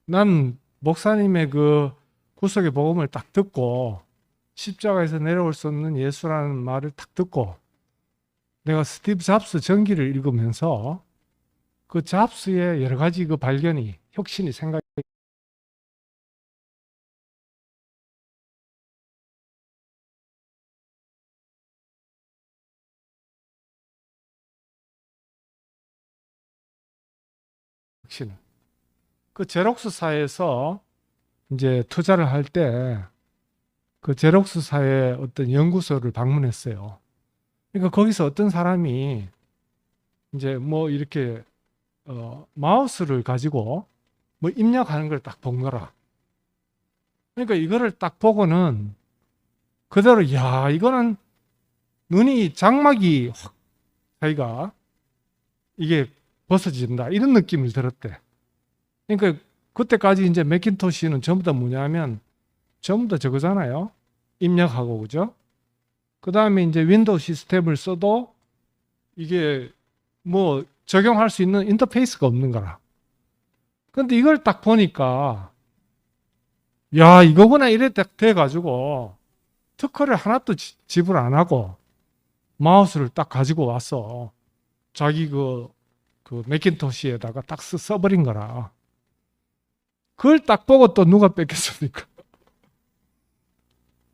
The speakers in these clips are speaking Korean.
난 목사님의 그 구속의 복음을 딱 듣고 십자가에서 내려올 수 없는 예수라는 말을 딱 듣고 내가 스티브 잡스 전기를 읽으면서 그 잡스의 여러 가지 그 발견이 혁신이 생각이 혁신. 그 제록스사에서 이제 투자를 할 때 그 제록스사의 어떤 연구소를 방문했어요. 그러니까 거기서 어떤 사람이 이제 뭐 이렇게 마우스를 가지고 뭐 입력하는 걸 딱 본 거라. 그러니까 이거를 딱 보고는 그대로 야 이거는 눈이 장막이 확 자기가 이게 벗어진다 이런 느낌을 들었대. 그러니까 그때까지 이제 맥킨토시는 전부 다 뭐냐면 전부 다 저거잖아요. 입력하고 그죠? 그 다음에 이제 윈도우 시스템을 써도 이게 뭐 적용할 수 있는 인터페이스가 없는 거라. 근데 이걸 딱 보니까 야 이거구나 이래 딱 돼가지고 특허를 하나도 지불 안 하고 마우스를 딱 가지고 와서 자기 그 맥킨토시에다가 딱 써버린 거라. 그걸 딱 보고 또 누가 뺏겼습니까?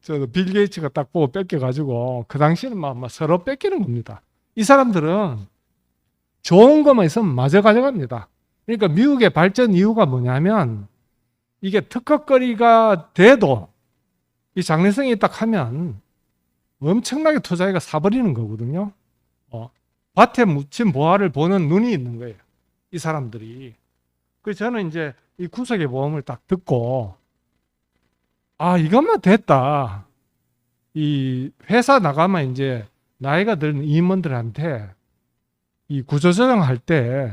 저 빌 게이츠가 딱 보고 뺏겨가지고 그 당시에는 막 서로 뺏기는 겁니다. 이 사람들은 좋은 것만 있으면 마저 가져갑니다. 그러니까 미국의 발전 이유가 뭐냐면 이게 특허거리가 돼도 이 장래성이 딱 하면 엄청나게 투자해가 사버리는 거거든요. 밭에 묻힌 보화를 보는 눈이 있는 거예요. 이 사람들이. 그래서 저는 이제 이 구속의 보험을 딱 듣고 아 이것만 됐다. 이 회사 나가면 이제 나이가 든 임원들한테 이 구조조정할 때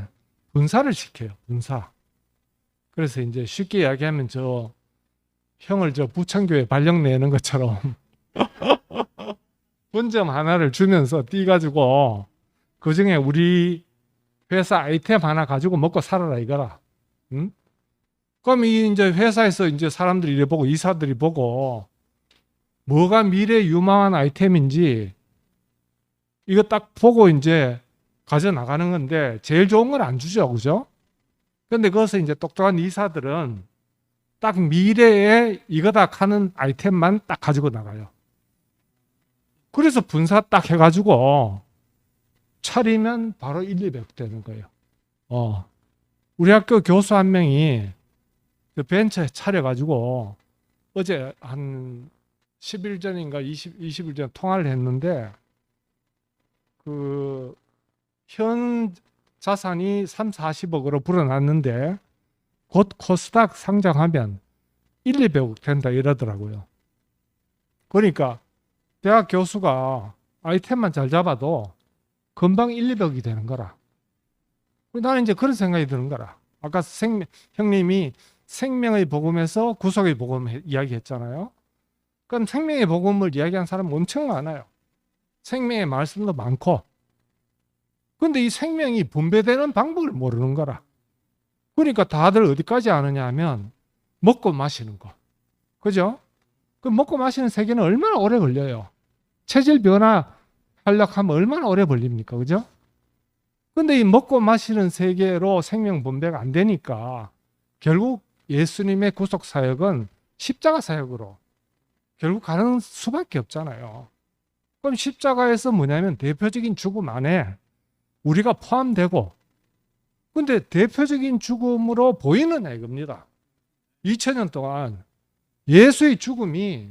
분사를 시켜요. 분사. 그래서 이제 쉽게 이야기하면 저 형을 저 부천교회 발령 내는 것처럼 분점 하나를 주면서 띄가지고 그 중에 우리 회사 아이템 하나 가지고 먹고 살아라 이거라. 응? 그럼 이 이제 회사에서 이제 사람들이 이래 보고 이사들이 보고 뭐가 미래 유망한 아이템인지 이거 딱 보고 이제 가져 나가는 건데 제일 좋은 건 안 주죠, 그죠? 근데 그것을 이제 똑똑한 이사들은 딱 미래에 이거다 하는 아이템만 딱 가지고 나가요. 그래서 분사 딱 해가지고 차리면 바로 1, 200 되는 거예요. 우리 학교 교수 한 명이 그 벤처에 차려가지고 어제 한 10일 전인가 20일 전 통화를 했는데 그 현 자산이 3, 40억으로 불어났는데 곧 코스닥 상장하면 1, 200억 된다 이러더라고요. 그러니까 대학 교수가 아이템만 잘 잡아도 금방 1, 200억이 되는 거라. 나는 이제 그런 생각이 드는 거라. 아까 형님이 생명의 복음에서 구속의 복음 이야기했잖아요. 그럼 생명의 복음을 이야기한 사람은 엄청 많아요. 생명의 말씀도 많고. 근데 이 생명이 분배되는 방법을 모르는 거라. 그러니까 다들 어디까지 아느냐 하면 먹고 마시는 거. 그죠? 그 먹고 마시는 세계는 얼마나 오래 걸려요. 체질 변화 하려고 하면 얼마나 오래 걸립니까? 그죠? 근데 이 먹고 마시는 세계로 생명 분배가 안 되니까 결국 예수님의 구속 사역은 십자가 사역으로 결국 가는 수밖에 없잖아요. 그럼 십자가에서 뭐냐면 대표적인 죽음 안에 우리가 포함되고 근데 대표적인 죽음으로 보이느냐 이겁니다. 2000년 동안 예수의 죽음이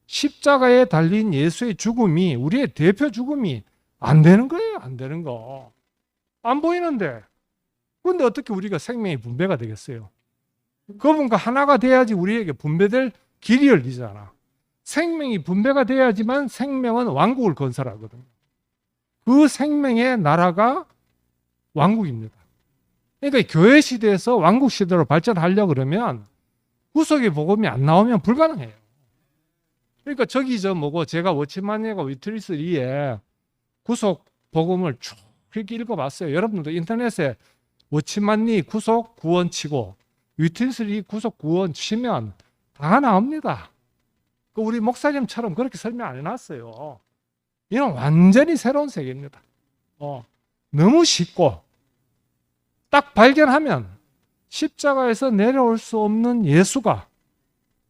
십자가에 달린 예수의 죽음이 우리의 대표 죽음이 안 되는 거예요. 안 되는 거. 안 보이는데. 근데 어떻게 우리가 생명이 분배가 되겠어요? 그분과 하나가 돼야지 우리에게 분배될 길이 열리잖아. 생명이 분배가 돼야지만 생명은 왕국을 건설하거든요. 그 생명의 나라가 왕국입니다. 그러니까 교회 시대에서 왕국 시대로 발전하려고 그러면 구속의 복음이 안 나오면 불가능해요. 그러니까 저기 저 뭐고 제가 워치만이고 위트리스 리에 구속 복음을 쭉 이렇게 읽어봤어요. 여러분들도 인터넷에 워치만리 구속 구원 치고 위트니스리 구속 구원 치면 다 나옵니다. 우리 목사님처럼 그렇게 설명 안 해놨어요. 이건 완전히 새로운 세계입니다. 너무 쉽고 딱 발견하면 십자가에서 내려올 수 없는 예수가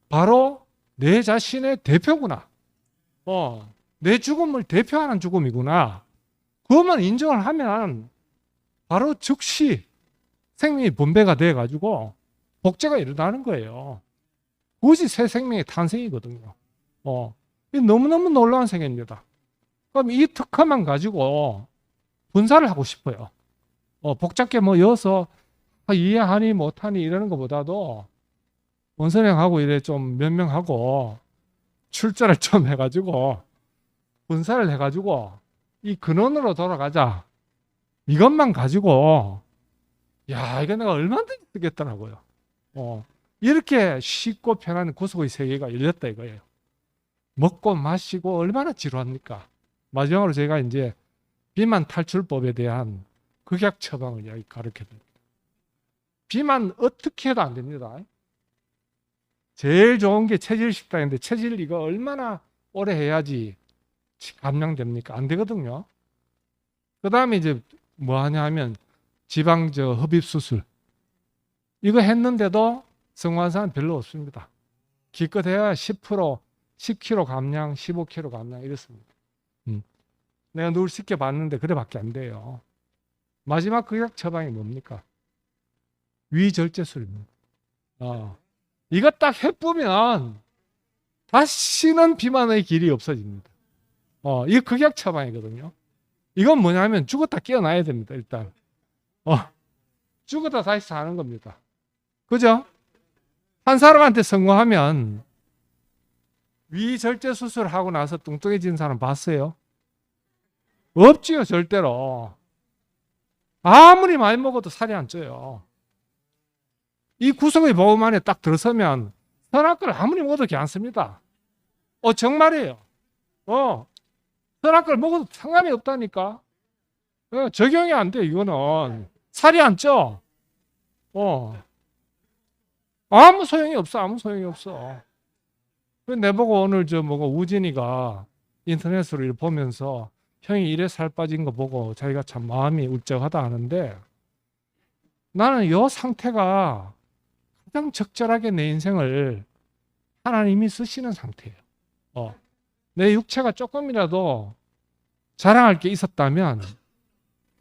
바로 내 자신의 대표구나. 내 죽음을 대표하는 죽음이구나. 그것만 인정을 하면 바로 즉시 생명이 분배가 돼가지고 복제가 일어나는 거예요. 그것이 새 생명의 탄생이거든요. 너무너무 놀라운 세계입니다. 그럼 이 특허만 가지고 분사를 하고 싶어요. 복잡게 뭐 여서 이해하니 못하니 이러는 것보다도 원선행하고 이래 좀 변명하고 출제를 좀 해가지고 분사를 해가지고 이 근원으로 돌아가자. 이것만 가지고 야 이거 내가 얼마든지 쓰겠더라고요. 이렇게 쉽고 편한 구속의 세계가 열렸다 이거예요. 먹고 마시고 얼마나 지루합니까? 마지막으로 제가 이제 비만 탈출법에 대한 극약 처방을 여기 가르쳐 드립니다. 비만 어떻게 해도 안 됩니다. 제일 좋은 게 체질 식단인데 체질 이거 얼마나 오래 해야지 감량됩니까? 안 되거든요. 그 다음에 이제 뭐 하냐 하면 지방 흡입 수술 이거 했는데도 성공한 별로 없습니다. 기껏해야 10%, 10kg 감량, 15kg 감량 이렇습니다. 내가 누굴 시켜봤는데 그래밖에 안 돼요. 마지막 극약 처방이 뭡니까? 위절제술입니다. 이거 딱 해보면 다시는 비만의 길이 없어집니다. 이거 극약 처방이거든요. 이건 뭐냐면 죽었다 깨어나야 됩니다. 일단 죽었다 다시 사는 겁니다. 그죠? 한 사람한테 성공하면 위절제 수술하고 나서 뚱뚱해진 사람 봤어요? 없지요, 절대로. 아무리 많이 먹어도 살이 안 쪄요. 이 구속의 복음 안에 딱 들어서면 선악과를 아무리 먹어도 괜찮습니다. 정말이에요. 선악과를 먹어도 상관이 없다니까. 적용이 안 돼, 이거는. 살이 안 쪄. 아무 소용이 없어, 아무 소용이 없어. 내보고 오늘 우진이가 인터넷으로 보면서 형이 이래 살 빠진 거 보고 자기가 참 마음이 울적하다 하는데 나는 이 상태가 가장 적절하게 내 인생을 하나님이 쓰시는 상태예요. 내 육체가 조금이라도 자랑할 게 있었다면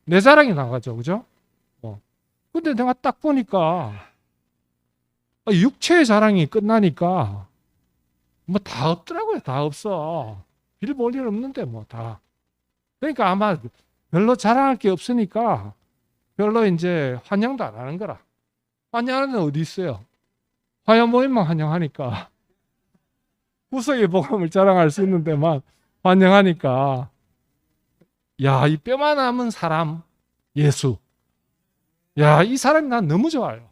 내 자랑이 나가죠. 그죠? 근데 내가 딱 보니까 육체의 자랑이 끝나니까 뭐 다 없더라고요. 다 없어. 빌 볼 일 없는데 뭐 다. 그러니까 아마 별로 자랑할 게 없으니까 별로 이제 환영도 안 하는 거라. 환영하는 데 어디 있어요? 화요 모임만 환영하니까. 구속의 복음을 자랑할 수 있는 데만 환영하니까. 야, 이 뼈만 남은 사람, 예수. 야, 이 사람이 난 너무 좋아요.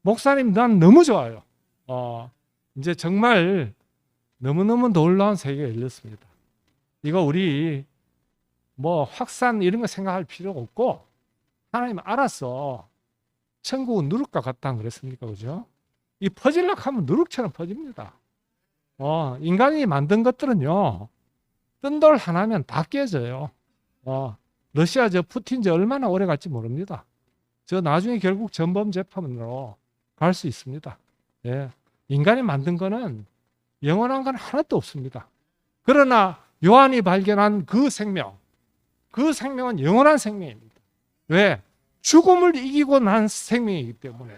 목사님, 난 너무 좋아요. 이제 정말 너무너무 놀라운 세계가 열렸습니다. 이거 우리 뭐 확산 이런 거 생각할 필요가 없고 하나님 알아서 천국은 누룩과 같다 안 그랬습니까? 그죠? 이 퍼질락 하면 누룩처럼 퍼집니다. 인간이 만든 것들은요, 뜬 돌 하나면 다 깨져요. 러시아 푸틴 얼마나 오래 갈지 모릅니다. 나중에 결국 전범 재판으로 갈 수 있습니다. 예. 인간이 만든 거는 영원한 건 하나도 없습니다. 그러나 요한이 발견한 그 생명은 영원한 생명입니다. 왜? 죽음을 이기고 난 생명이기 때문에.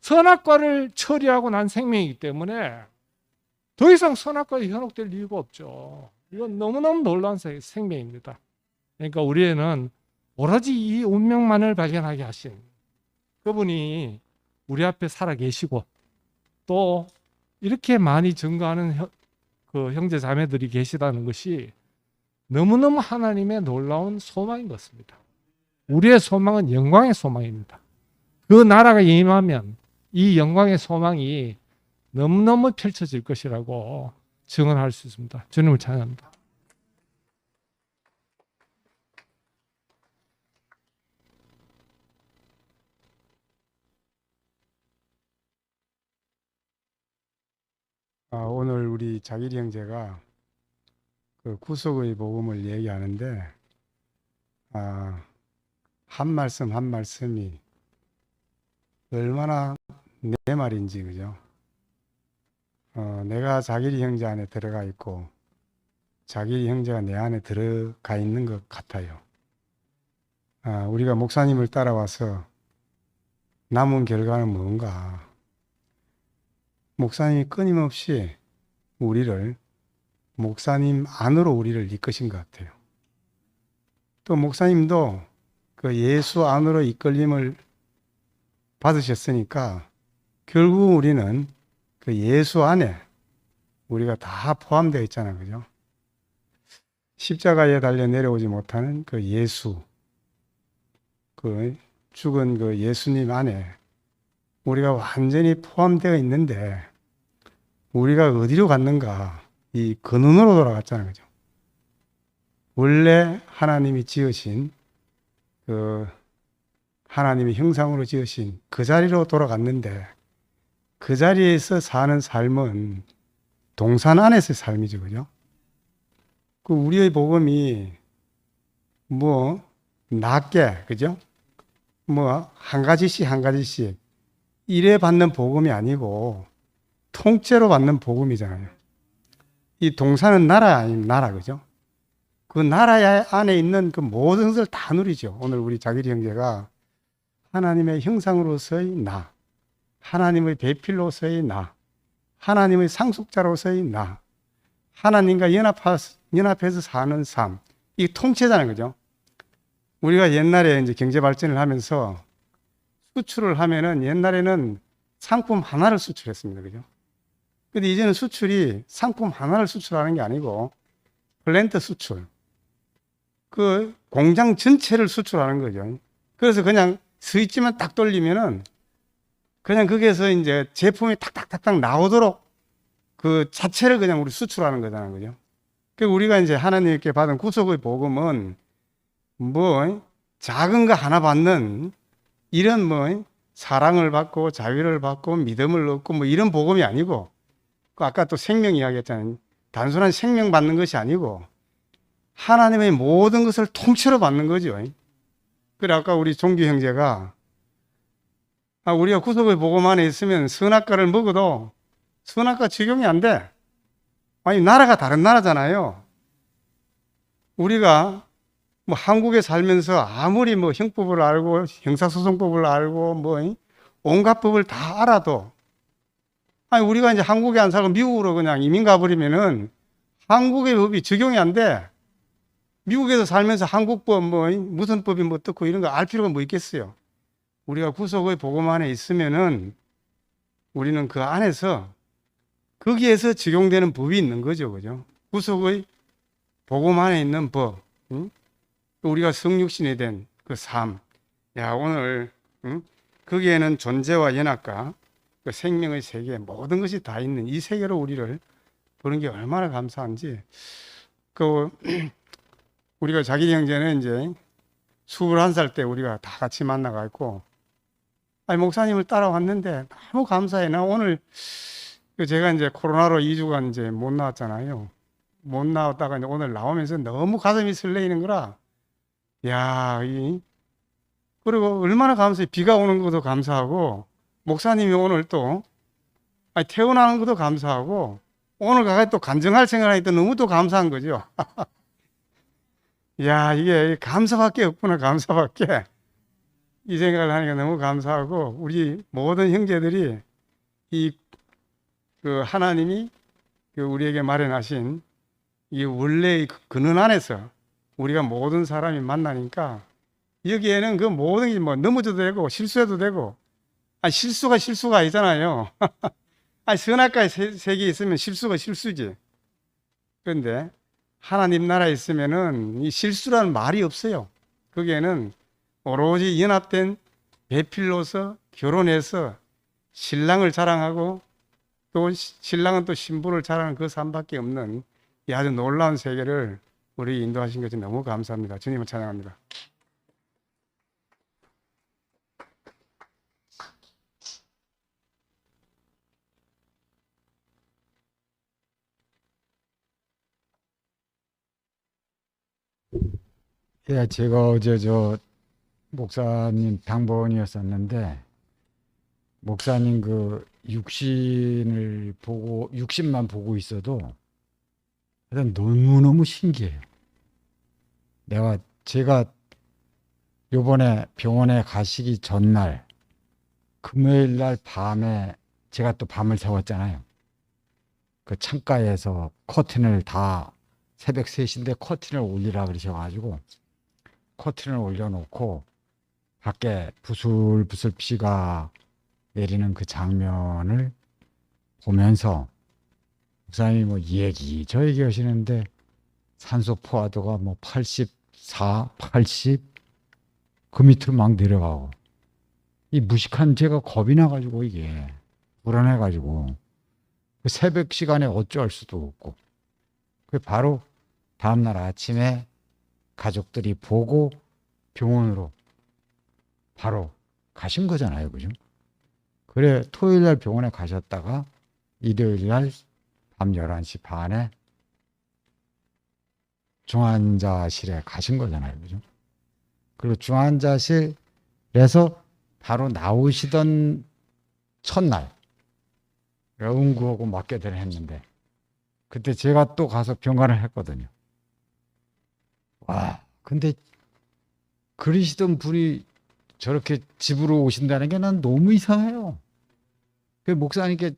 선악과를 처리하고 난 생명이기 때문에 더 이상 선악과에 현혹될 이유가 없죠. 이건 너무너무 놀라운 생명입니다. 그러니까 우리에는 오로지 이 운명만을 발견하게 하신 그분이 우리 앞에 살아 계시고 또 이렇게 많이 증거하는 그 형제 자매들이 계시다는 것이 너무너무 하나님의 놀라운 소망인 것입니다. 우리의 소망은 영광의 소망입니다. 그 나라가 임하면 이 영광의 소망이 너무너무 펼쳐질 것이라고 증언할 수 있습니다. 주님을 찬양합니다. 오늘 우리 자길이 형제가 그 구속의 복음을 얘기하는데, 아, 한 말씀 한 말씀이 얼마나 내 말인지, 그죠? 내가 자길이 형제 안에 들어가 있고, 자길이 형제가 내 안에 들어가 있는 것 같아요. 우리가 목사님을 따라와서 남은 결과는 뭔가? 목사님이 끊임없이 우리를, 목사님 안으로 우리를 이끄신 것 같아요. 또 목사님도 그 예수 안으로 이끌림을 받으셨으니까 결국 우리는 그 예수 안에 우리가 다 포함되어 있잖아요. 그죠? 십자가에 달려 내려오지 못하는 그 예수, 그 죽은 그 예수님 안에 우리가 완전히 포함되어 있는데 우리가 어디로 갔는가? 이 근원으로 돌아갔잖아요. 그죠? 원래 하나님이 지으신 그 하나님의 형상으로 지으신 그 자리로 돌아갔는데 그 자리에서 사는 삶은 동산 안에서의 삶이죠. 그죠? 그 우리의 복음이 뭐 낮게, 그죠? 뭐 한 가지씩 한 가지씩 이래 받는 복음이 아니고 통째로 받는 복음이잖아요. 이 동산은 나라 아닌 나라, 그죠? 그 나라 안에 있는 그 모든 것을 다 누리죠. 오늘 우리 자길이 형제가 하나님의 형상으로서의 나, 하나님의 배필로서의 나, 하나님의 상속자로서의 나, 하나님과 연합해서 사는 삶, 이 통째잖아요. 그죠? 우리가 옛날에 이제 경제 발전을 하면서 수출을 하면은 옛날에는 상품 하나를 수출했습니다. 그죠? 근데 이제는 수출이 상품 하나를 수출하는 게 아니고 플랜트 수출, 그 공장 전체를 수출하는 거죠. 그래서 그냥 스위치만 딱 돌리면은 그냥 거기에서 이제 제품이 탁탁탁탁 나오도록 그 자체를 그냥 우리 수출하는 거잖아요. 그죠? 그 우리가 이제 하나님께 받은 구속의 복음은 뭐 작은 거 하나 받는 이런 뭐 사랑을 받고 자유를 받고 믿음을 얻고 뭐 이런 복음이 아니고 그 아까 또 생명 이야기했잖아요. 단순한 생명 받는 것이 아니고 하나님의 모든 것을 통째로 받는 거죠. 그래 아까 우리 종규 형제가 우리가 구속의 복음 안에 있으면 선악과를 먹어도 선악과 적용이 안 돼. 아니 나라가 다른 나라잖아요. 우리가 뭐 한국에 살면서 아무리 뭐 형법을 알고 형사소송법을 알고 뭐 온갖 법을 다 알아도 아니 우리가 이제 한국에 안 살고 미국으로 그냥 이민 가버리면은 한국의 법이 적용이 안 돼. 미국에서 살면서 한국법 뭐 무슨 법이 뭐 어떻고 이런 거 알 필요가 뭐 있겠어요. 우리가 구속의 복음 안에 있으면은 우리는 그 안에서 거기에서 적용되는 법이 있는 거죠. 그죠? 구속의 복음 안에 있는 법. 응? 우리가 성육신이 된 그 삶. 야, 오늘, 응? 거기에는 존재와 연합과 그 생명의 세계, 모든 것이 다 있는 이 세계로 우리를 보는 게 얼마나 감사한지. 그, 우리가 자기 형제는 이제 21살 때 우리가 다 같이 만나가지고, 아니, 목사님을 따라왔는데 너무 감사해. 나 오늘, 제가 이제 코로나로 2주간 이제 못 나왔잖아요. 못 나왔다가 이제 오늘 나오면서 너무 가슴이 설레이는 거라. 야, 그리고 얼마나 감사해. 비가 오는 것도 감사하고, 목사님이 오늘 또, 아니, 태어나는 것도 감사하고, 오늘 가서 또 간증할 생각하니까 너무 또 감사한 거죠. 야, 이게 감사밖에 없구나, 감사밖에. 이 생각을 하니까 너무 감사하고, 우리 모든 형제들이 이, 그 하나님이 그 우리에게 마련하신 이 원래의 근원 안에서 우리가 모든 사람이 만나니까 여기에는 그 모든 게 뭐 넘어져도 되고 실수해도 되고 아니 실수가 실수가 아니잖아요. 아니 선악과의 세계에 있으면 실수가 실수지. 그런데 하나님 나라에 있으면은 이 실수라는 말이 없어요. 거기에는 오로지 연합된 배필로서 결혼해서 신랑을 자랑하고 또 신랑은 또 신부를 자랑하는 그 삶밖에 없는 이 아주 놀라운 세계를 우리 인도하신 것이 너무 감사합니다. 주님을 찬양합니다. 네, 제가 어제 저 목사님 당번이었었는데 목사님 그 육신을 보고 육신만 보고 있어도 일단 너무너무 신기해요. 제가 요번에 병원에 가시기 전날 금요일 날 밤에 제가 또 밤을 새웠잖아요. 그 창가에서 커튼을 다 새벽 3시인데 커튼을 올리라 그러셔가지고 커튼을 올려놓고 밖에 부슬부슬 비가 내리는 그 장면을 보면서 목사님이 뭐 저 얘기 하시는데 산소 포화도가 뭐 84, 80 그 밑으로 막 내려가고 이 무식한 제가 겁이 나가지고 이게 불안해가지고 그 새벽 시간에 어쩔 수도 없고 그 바로 다음날 아침에 가족들이 보고 병원으로 바로 가신 거잖아요. 그죠? 그래 토요일 날 병원에 가셨다가 일요일 날 밤 11시 반에 중환자실에 가신 거잖아요. 그죠? 그리고 중환자실에서 바로 나오시던 첫날 응구하고 맞게들 했는데 그때 제가 또 가서 병간을 했거든요. 와, 근데 그러시던 분이 저렇게 집으로 오신다는 게 난 너무 이상해요. 그 목사님께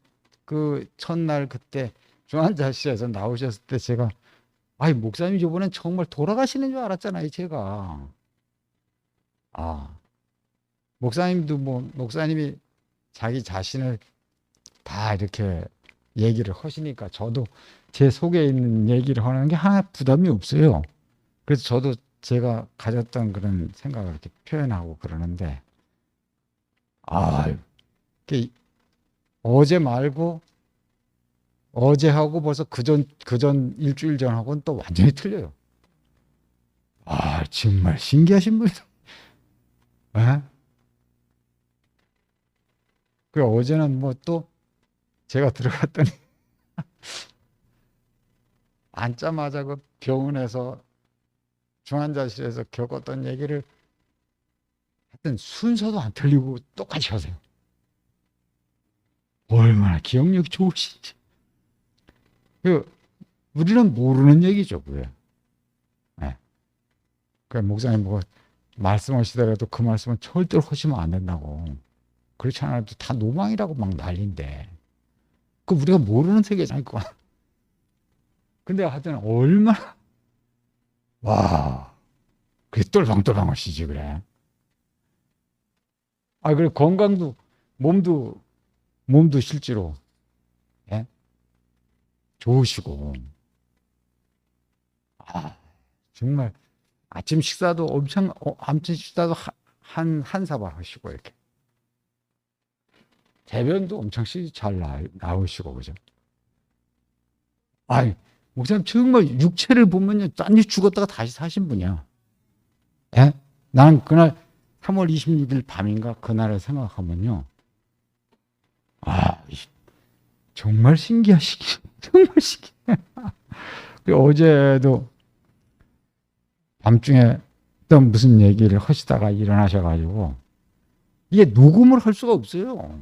그 첫날 그때 중환자실에서 나오셨을 때 제가 아이 목사님 저번엔 정말 돌아가시는 줄 알았잖아요. 제가 목사님도 뭐 목사님이 자기 자신을 다 이렇게 얘기를 하시니까 저도 제 속에 있는 얘기를 하는 게 하나 부담이 없어요. 그래서 저도 제가 가졌던 그런 생각을 이렇게 표현하고 그러는데 어제 말고 어제하고 벌써 그전 일주일 전하고는 또 완전히 틀려요. 정말 신기하신 분이다. 그 어제는 뭐 또 제가 들어갔더니 앉자마자 그 병원에서 중환자실에서 겪었던 얘기를 하여튼 순서도 안 틀리고 똑같이 하세요. 얼마나 기억력이 좋으신지. 우리는 모르는 얘기죠, 그게. 네. 그 목사님 뭐 말씀하시더라도 그 말씀은 절대로 하시면 안 된다고. 그렇지 않아도 다 노망이라고 막 난리인데. 그 우리가 모르는 세계잖아요. 근데 하여튼 얼마나 그게 똘방똘방 하시지 그래. 그래 건강도 몸도 실제로 좋으시고 정말 아침 식사도 아침 식사도 한 사발 하시고 이렇게 대변도 엄청 잘 나오시고 그죠? 목사님 정말 육체를 보면요 딴지 죽었다가 다시 사신 분이야. 나는 그날 3월 26일 밤인가 그날을 생각하면요 정말 신기하시기 정말 신기해. 어제도 밤중에 또 무슨 얘기를 하시다가 일어나셔가지고 이게 녹음을 할 수가 없어요.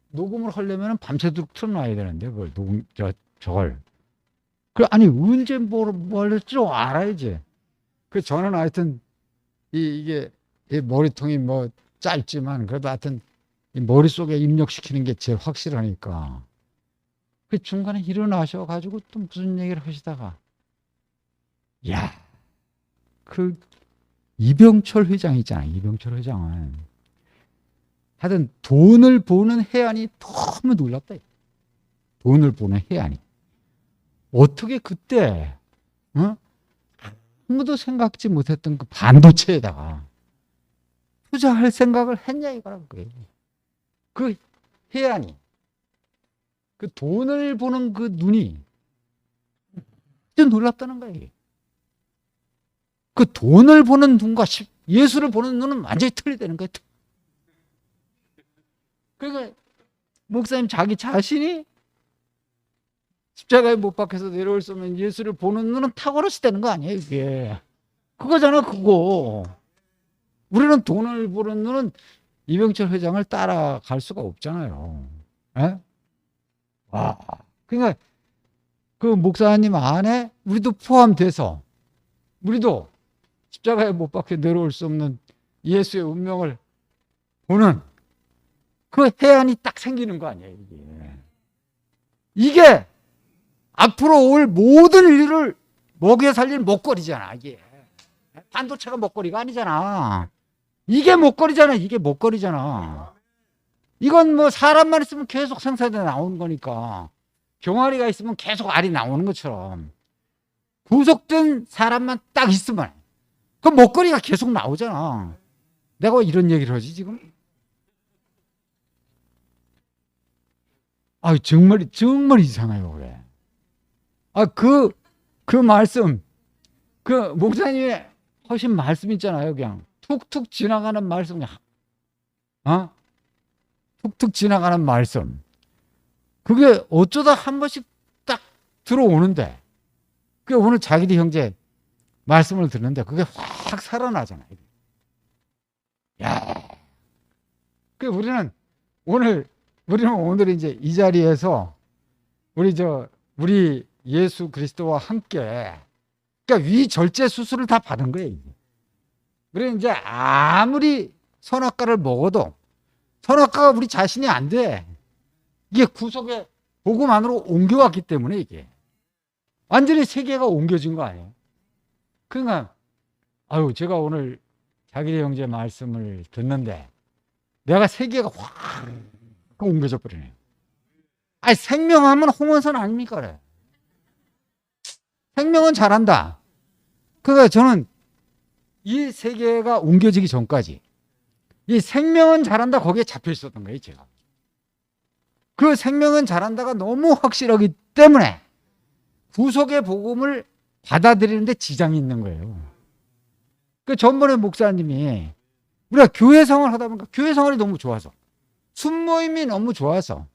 녹음을 하려면 밤새도록 틀어놔야 되는데 그걸 저걸 아니 언제 뭘 할 줄 알아야지. 저는 하여튼 이게 머리통이 뭐 짧지만 그래도 하여튼 이 머릿속에 입력시키는 게 제일 확실하니까 그 중간에 일어나셔가지고 또 무슨 얘기를 하시다가 그 이병철 회장 있잖아. 이병철 회장은 하여튼 돈을 보는 해안이 너무 놀랍다. 돈을 보는 해안이 어떻게 그때 아무도 생각지 못했던 그 반도체에다가 투자할 생각을 했냐 이거라고. 그 해안이 그 돈을 보는 그 눈이 진짜 놀랍다는 거예요. 그 돈을 보는 눈과 예수를 보는 눈은 완전히 틀리다는 거예요. 그러니까 목사님 자기 자신이 십자가에 못 박혀서 내려올 수 없는 예수를 보는 눈은 탁월하시다는 거 아니에요, 이게. 그거잖아, 그거. 우리는 돈을 버는 눈은 이병철 회장을 따라갈 수가 없잖아요. 에? 와. 그러니까 그 목사님 안에 우리도 포함돼서 우리도 십자가에 못 박혀 내려올 수 없는 예수의 운명을 보는 그 해안이 딱 생기는 거 아니에요, 이게. 이게 앞으로 올 모든 일을 먹여 살릴 먹거리잖아, 이게. 반도체가 먹거리가 아니잖아. 이게 먹거리잖아, 이게 먹거리잖아. 이건 뭐 사람만 있으면 계속 생산돼 나오는 거니까. 병아리가 있으면 계속 알이 나오는 것처럼. 구속된 사람만 딱 있으면 그 먹거리가 계속 나오잖아. 내가 왜 이런 얘기를 하지, 지금? 아, 정말 이상해요, 왜? 아, 그 말씀, 그 목사님의 하신 말씀 있잖아요, 그냥. 툭툭 지나가는 말씀, 툭툭 지나가는 말씀. 그게 어쩌다 한 번씩 딱 들어오는데, 그게 오늘 자기리 형제 말씀을 듣는데, 그게 확 살아나잖아요. 야, 그 우리는 오늘 이제 이 자리에서 우리 예수 그리스도와 함께, 그러니까 위절제 수술을 다 받은 거예요. 우리는 이제 아무리 선악과를 먹어도 선악과가 우리 자신이 안 돼. 이게 구속의 복음 안으로 옮겨왔기 때문에 이게 완전히 세계가 옮겨진 거 아니에요. 그러니까 제가 오늘 자기리 형제 말씀을 듣는데 내가 세계가 확 옮겨져 버리네요. 아니, 생명하면 홍원선 아닙니까? 그래. 생명은 잘한다. 그러니까 저는 이 세계가 옮겨지기 전까지 이 생명은 잘한다 거기에 잡혀 있었던 거예요, 제가. 그 생명은 잘한다가 너무 확실하기 때문에 구속의 복음을 받아들이는데 지장이 있는 거예요. 그 전번에 목사님이 우리가 교회 생활을 하다 보니까 교회 생활이 너무 좋아서 순모임이 너무 좋아서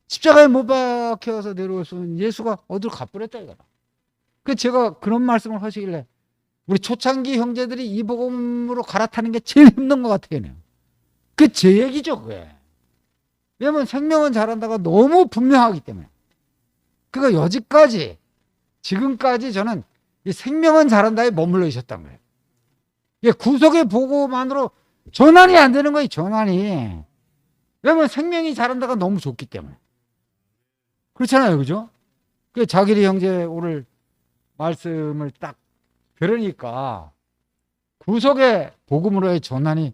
십자가에 못 박혀서 내려올 수 있는 예수가 어디로 가버렸다 이거라. 그 제가 그런 말씀을 하시길래 우리 초창기 형제들이 이 복음으로 갈아타는 게 제일 힘든 것 같아요. 그 제 얘기죠, 그게. 왜냐면 생명은 잘한다가 너무 분명하기 때문에. 그러니까 여지까지 지금까지 저는 이 생명은 잘한다에 머물러 있었던 거예요. 이게 구속의 복음만으로 전환이 안 되는 거예요, 전환이. 왜냐면 생명이 잘한다가 너무 좋기 때문에. 그렇잖아요, 그죠? 그 자기리 형제 오늘 말씀을 딱 들으니까 구속의 복음으로의 전환이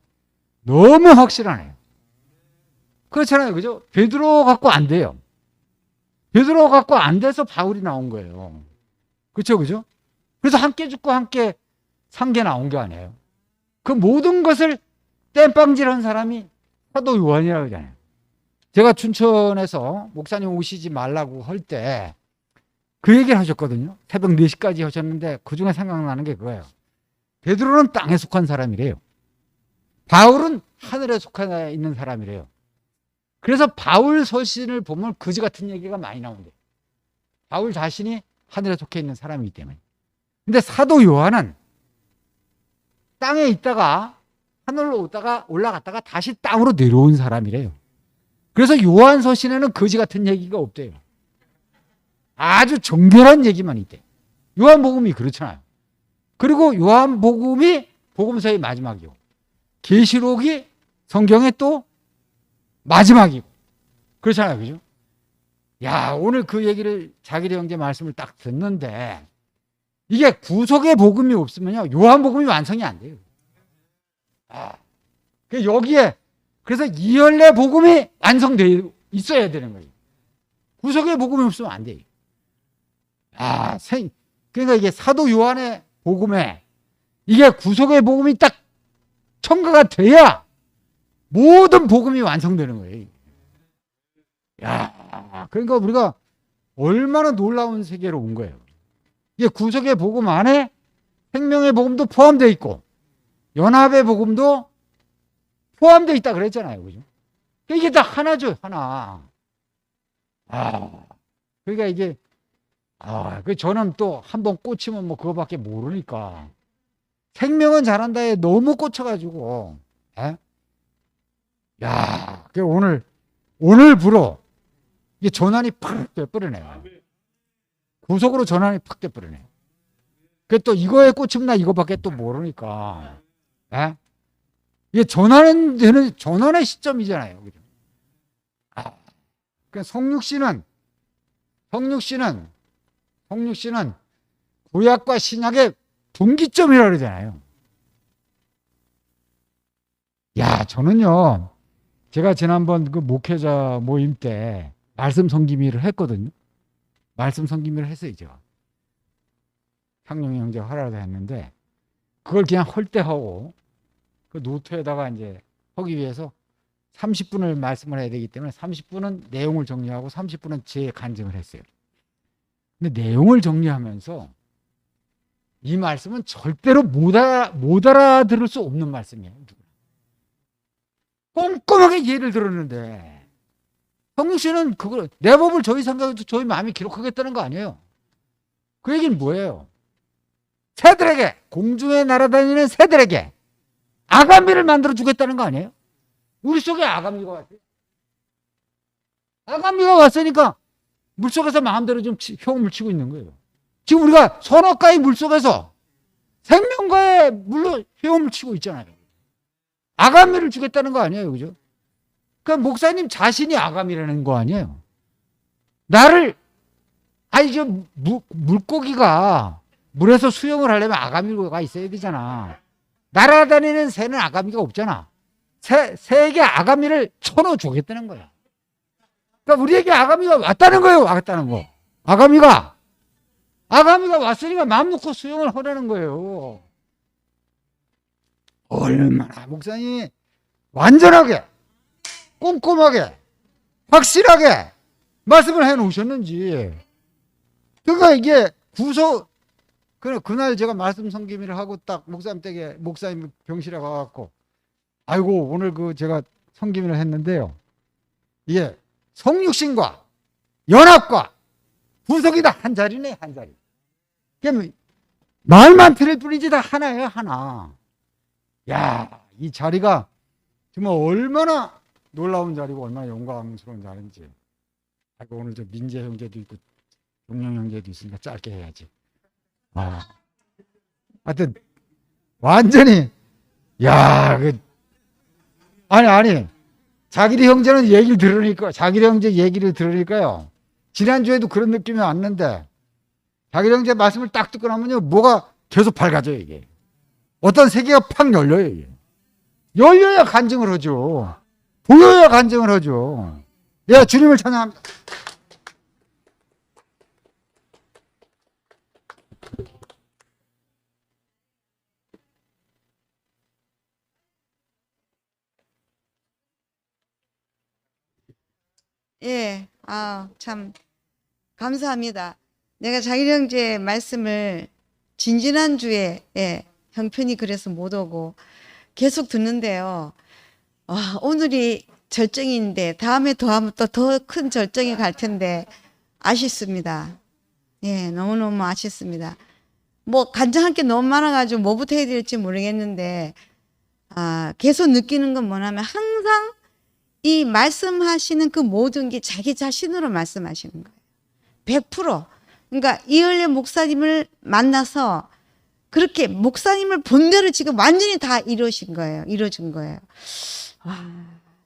너무 확실하네요. 그렇잖아요, 그죠? 베드로 갖고 안 돼요. 베드로 갖고 안 돼서 바울이 나온 거예요. 그렇죠, 그죠? 그래서 함께 죽고 함께 산 게 나온 게 아니에요. 그 모든 것을 땜빵질한 사람이 사도 요한이라고 하잖아요. 제가 춘천에서 목사님 오시지 말라고 할 때 그 얘기를 하셨거든요. 새벽 4시까지 하셨는데 그중에 생각나는 게 그거예요. 베드로는 땅에 속한 사람이래요. 바울은 하늘에 속해 있는 사람이래요. 그래서 바울 서신을 보면 거지 같은 얘기가 많이 나온대요. 바울 자신이 하늘에 속해 있는 사람이기 때문에. 근데 사도 요한은 땅에 있다가 하늘로 올라갔다가 다시 땅으로 내려온 사람이래요. 그래서 요한 서신에는 거지 같은 얘기가 없대요. 아주 정결한 얘기만 있대. 요한복음이 그렇잖아요. 그리고 요한복음이 복음서의 마지막이고 계시록이 성경의 또 마지막이고 그렇잖아요, 그죠? 야, 오늘 그 얘기를 자기리 형제 말씀을 딱 듣는데 이게 구속의 복음이 없으면요 요한복음이 완성이 안 돼요. 여기에 그래서 이열의 복음이 완성되어 있어야 되는 거예요. 구속의 복음이 없으면 안 돼요. 그러니까 이게 사도 요한의 복음에 이게 구속의 복음이 딱 첨가가 돼야 모든 복음이 완성되는 거예요. 야, 그러니까 우리가 얼마나 놀라운 세계로 온 거예요. 이게 구속의 복음 안에 생명의 복음도 포함되어 있고 연합의 복음도 포함되어 있다 그랬잖아요, 그죠? 이게 다 하나죠, 하나. 그러니까 이게 저는 또 한 번 꽂히면 뭐 그거밖에 모르니까 생명은 잘한다에 너무 꽂혀가지고, 예? 야, 그 오늘부로 이게 전환이 팍 돼버리네요. 구속으로 전환이 팍 돼버리네. 그 또 이거에 꽂히면 나 이거밖에 또 모르니까, 예? 이게 전환은 되는 전환의 시점이잖아요. 그죠? 아, 그 성육 씨는 구약과 신약의 분기점이라고 그러잖아요. 야, 저는요, 제가 지난번 그 목회자 모임 때 말씀 성기미를 했거든요. 말씀 성기미를 했어요, 제가. 향룡 형제 하라고 했는데, 그걸 그냥 헐때하고, 그 노트에다가 이제 하기 위해서 30분을 말씀을 해야 되기 때문에 30분은 내용을 정리하고 30분은 제 간증을 했어요. 근데 내용을 정리하면서 이 말씀은 절대로 못 알아들을 수 없는 말씀이에요. 꼼꼼하게 이해를 들었는데 성육 씨는 그걸 내 법을 저희 생각에도 저희 마음이 기록하겠다는 거 아니에요. 그 얘기는 뭐예요? 새들에게, 공중에 날아다니는 새들에게 아가미를 만들어 주겠다는 거 아니에요? 우리 속에 아가미가 왔어요. 아가미가 왔으니까 물속에서 마음대로 좀 헤엄을 치고 있는 거예요. 지금 우리가 선악과의 물속에서 생명과의 물로 헤엄을 치고 있잖아요. 아가미를 주겠다는 거 아니에요. 그죠? 그러니까 목사님 자신이 아가미라는 거 아니에요. 나를, 물고기가 물에서 수영을 하려면 아가미가 있어야 되잖아. 날아다니는 새는 아가미가 없잖아. 새에게 아가미를 쳐넣어 주겠다는 거야. 그러니까 우리에게 아가미가 왔다는 거예요. 왔다는 거. 아가미가 왔으니까 마음 놓고 수영을 하라는 거예요. 얼마나 목사님이 완전하게, 꼼꼼하게, 확실하게 말씀을 해 놓으셨는지. 그러니까 이게 그날 제가 말씀 성기미를 하고 딱 목사님 병실에 가갖고, 아이고, 오늘 제가 성기미를 했는데요. 이게 성육신과 연합과 구속이 다 한 자리네, 한 자리. 말만 틀릴 뿐이지 다 하나예요, 하나. 야, 이 자리가 정말 얼마나 놀라운 자리고 얼마나 영광스러운 자리인지. 아이고, 오늘 저 민재 형제도 있고 용영 형제도 있으니까 짧게 해야지. 하여튼 완전히 아니 자기네 형제는 자기네 형제 얘기를 들으니까요. 지난주에도 그런 느낌이 왔는데 자기네 형제 말씀을 딱 듣고 나면요, 뭐가 계속 밝아져요. 이게 어떤 세계가 팍 열려요. 이게 열려야 간증을 하죠. 보여야 간증을 하죠. 내가 주님을 찬양합니다. 예, 참 감사합니다. 내가 자기 형제 말씀을 지난주에 형편이 그래서 못 오고 계속 듣는데요. 오늘이 절정인데 다음에 더 하면 또 더 큰 절정이 갈 텐데 아쉽습니다. 예, 너무너무 아쉽습니다. 뭐 간증할 게 너무 많아가지고 뭐부터 해야 될지 모르겠는데 계속 느끼는 건 뭐냐면 항상 이 말씀하시는 그 모든 게 자기 자신으로 말씀하시는 거예요. 100%. 그러니까 이을래 목사님을 만나서 그렇게 목사님을 본대로 지금 완전히 다 이루어진 거예요.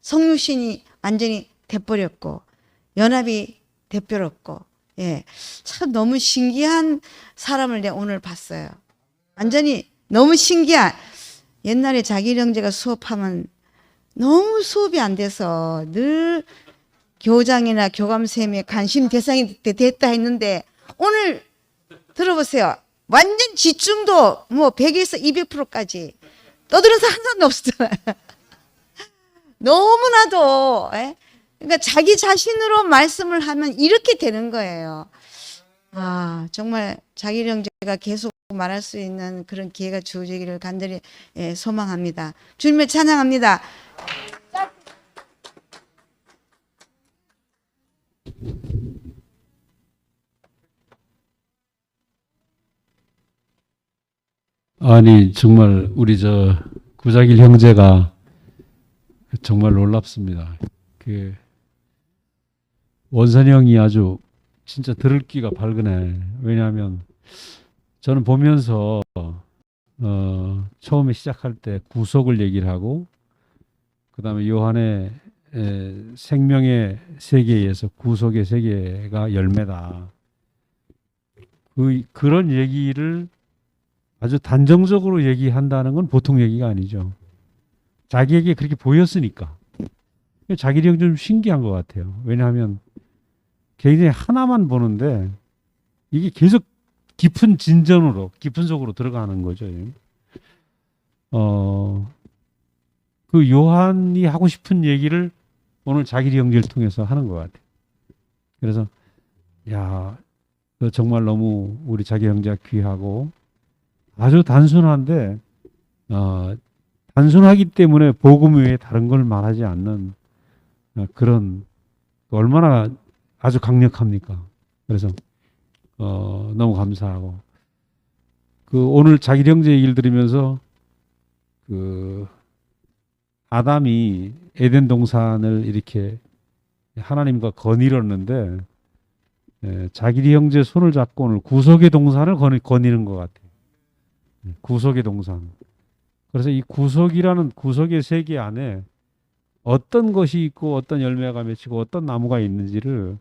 성육신이 완전히 돼버렸고 연합이 돼버렸고, 참 너무 신기한 사람을 내가 오늘 봤어요. 완전히 너무 신기한. 옛날에 자기 형제가 수업하면 너무 수업이 안 돼서 늘 교장이나 교감쌤의 관심 대상이 됐다 했는데 오늘 들어보세요. 완전 집중도 뭐 100에서 200%까지 떠드는 한 사람도 없었잖아요. 너무나도 그러니까 자기 자신으로 말씀을 하면 이렇게 되는 거예요. 정말 자기 형제가 계속 말할 수 있는 그런 기회가 주어지기를 간절히 소망합니다. 주님을 찬양합니다. 아니 정말 우리 저 구자길 형제가 정말 놀랍습니다. 그 원선이 형이 아주 진짜 들을 귀가 밝으네. 왜냐하면 저는 보면서 처음에 시작할 때 구속을 얘기를 하고 그다음에 요한의 생명의 세계에서 구속의 세계가 열매다. 그런 얘기를 아주 단정적으로 얘기한다는 건 보통 얘기가 아니죠. 자기에게 그렇게 보였으니까. 자기 형 좀 신기한 것 같아요. 왜냐하면 굉장히 하나만 보는데 이게 계속 깊은 진전으로, 깊은 속으로 들어가는 거죠. 그 요한이 하고 싶은 얘기를 오늘 자기 형제를 통해서 하는 것 같아요. 그래서 야, 정말 너무 우리 자기 형제가 귀하고 아주 단순한데 단순하기 때문에 복음 외에 다른 걸 말하지 않는 그런 얼마나 아주 강력합니까? 그래서 너무 감사하고 그 오늘 자기 형제 얘기를 들으면서 그 아담이 에덴 동산을 이렇게 하나님과 거닐었는데 자기 형제 손을 잡고 오늘 구속의 동산을 거니는 것 같아요. 구속의 동산. 그래서 이 구속이라는 구속의 세계 안에 어떤 것이 있고 어떤 열매가 맺히고 어떤 나무가 있는지를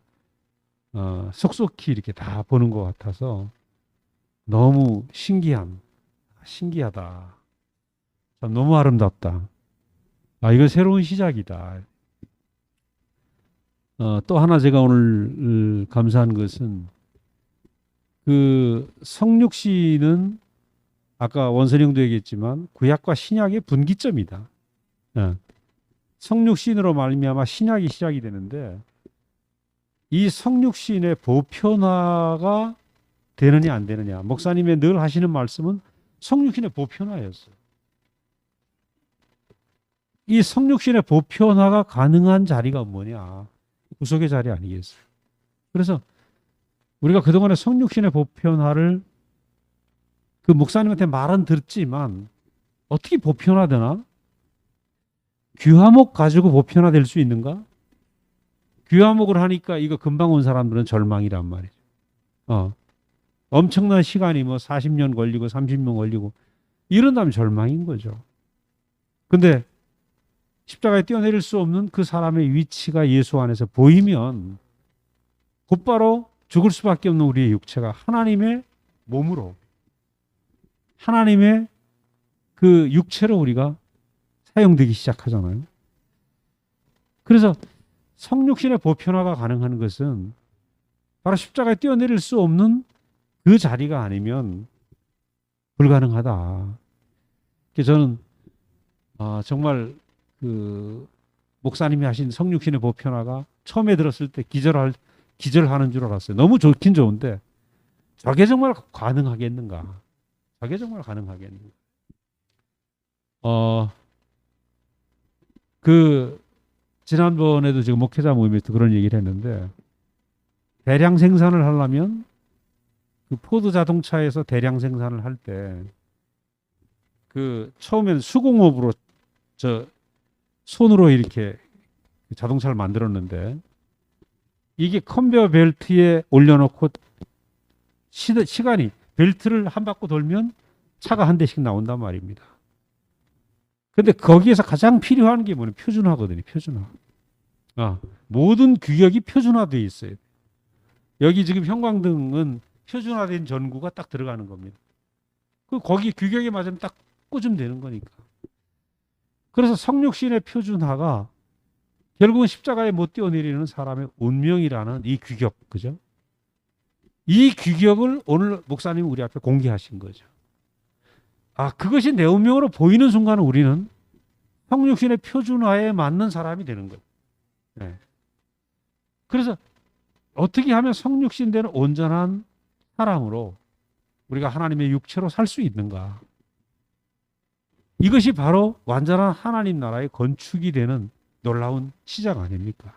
속속히 이렇게 다 보는 것 같아서 너무 신기하다. 참 너무 아름답다. 이거 새로운 시작이다. 또 하나 제가 오늘 감사한 것은 그 성육신은 아까 원선형도 얘기했지만 구약과 신약의 분기점이다. 성육신으로 말미암아 신약이 시작이 되는데 이 성육신의 보편화가 되느냐 안 되느냐. 목사님의 늘 하시는 말씀은 성육신의 보편화였어요. 이 성육신의 보편화가 가능한 자리가 뭐냐. 구속의 자리 아니겠어요. 그래서 우리가 그동안에 성육신의 보편화를 그 목사님한테 말은 듣지만 어떻게 보편화되나? 귀화목 가지고 보편화될 수 있는가? 귀화목을 하니까 이거 금방 온 사람들은 절망이란 말이죠. 엄청난 시간이 뭐 40년 걸리고 30년 걸리고 이런다면 절망인 거죠. 근데 십자가에 뛰어내릴 수 없는 그 사람의 위치가 예수 안에서 보이면 곧바로 죽을 수밖에 없는 우리의 육체가 하나님의 몸으로 하나님의 그 육체로 우리가 사용되기 시작하잖아요. 그래서 성육신의 보편화가 가능한 것은 바로 십자가에 뛰어내릴 수 없는 그 자리가 아니면 불가능하다. 저는 정말 그 목사님이 하신 성육신의 보편화가 처음에 들었을 때 기절하는 줄 알았어요. 너무 좋긴 좋은데 저게 정말 가능하겠는가? 저게 정말 가능하겠는가? 그 지난번에도 지금 목회자 모임에서 그런 얘기를 했는데 대량 생산을 하려면 그 포드 자동차에서 대량 생산을 할 때 그 처음에는 수공업으로 손으로 이렇게 자동차를 만들었는데 이게 컨베어 벨트에 올려놓고 시간이 벨트를 한 바퀴 돌면 차가 한 대씩 나온단 말입니다. 근데 거기에서 가장 필요한 게 뭐냐면 표준화거든요. 표준화. 모든 규격이 표준화되어 있어요. 여기 지금 형광등은 표준화된 전구가 딱 들어가는 겁니다. 거기 규격에 맞으면 딱 꽂으면 되는 거니까. 그래서 성육신의 표준화가 결국은 십자가에 못 뛰어내리는 사람의 운명이라는 이 규격, 그죠? 이 규격을 오늘 목사님이 우리 앞에 공개하신 거죠. 그것이 내 운명으로 보이는 순간 우리는 성육신의 표준화에 맞는 사람이 되는 거예요. 네. 그래서 어떻게 하면 성육신되는 온전한 사람으로 우리가 하나님의 육체로 살 수 있는가? 이것이 바로 완전한 하나님 나라의 건축이 되는 놀라운 시작 아닙니까?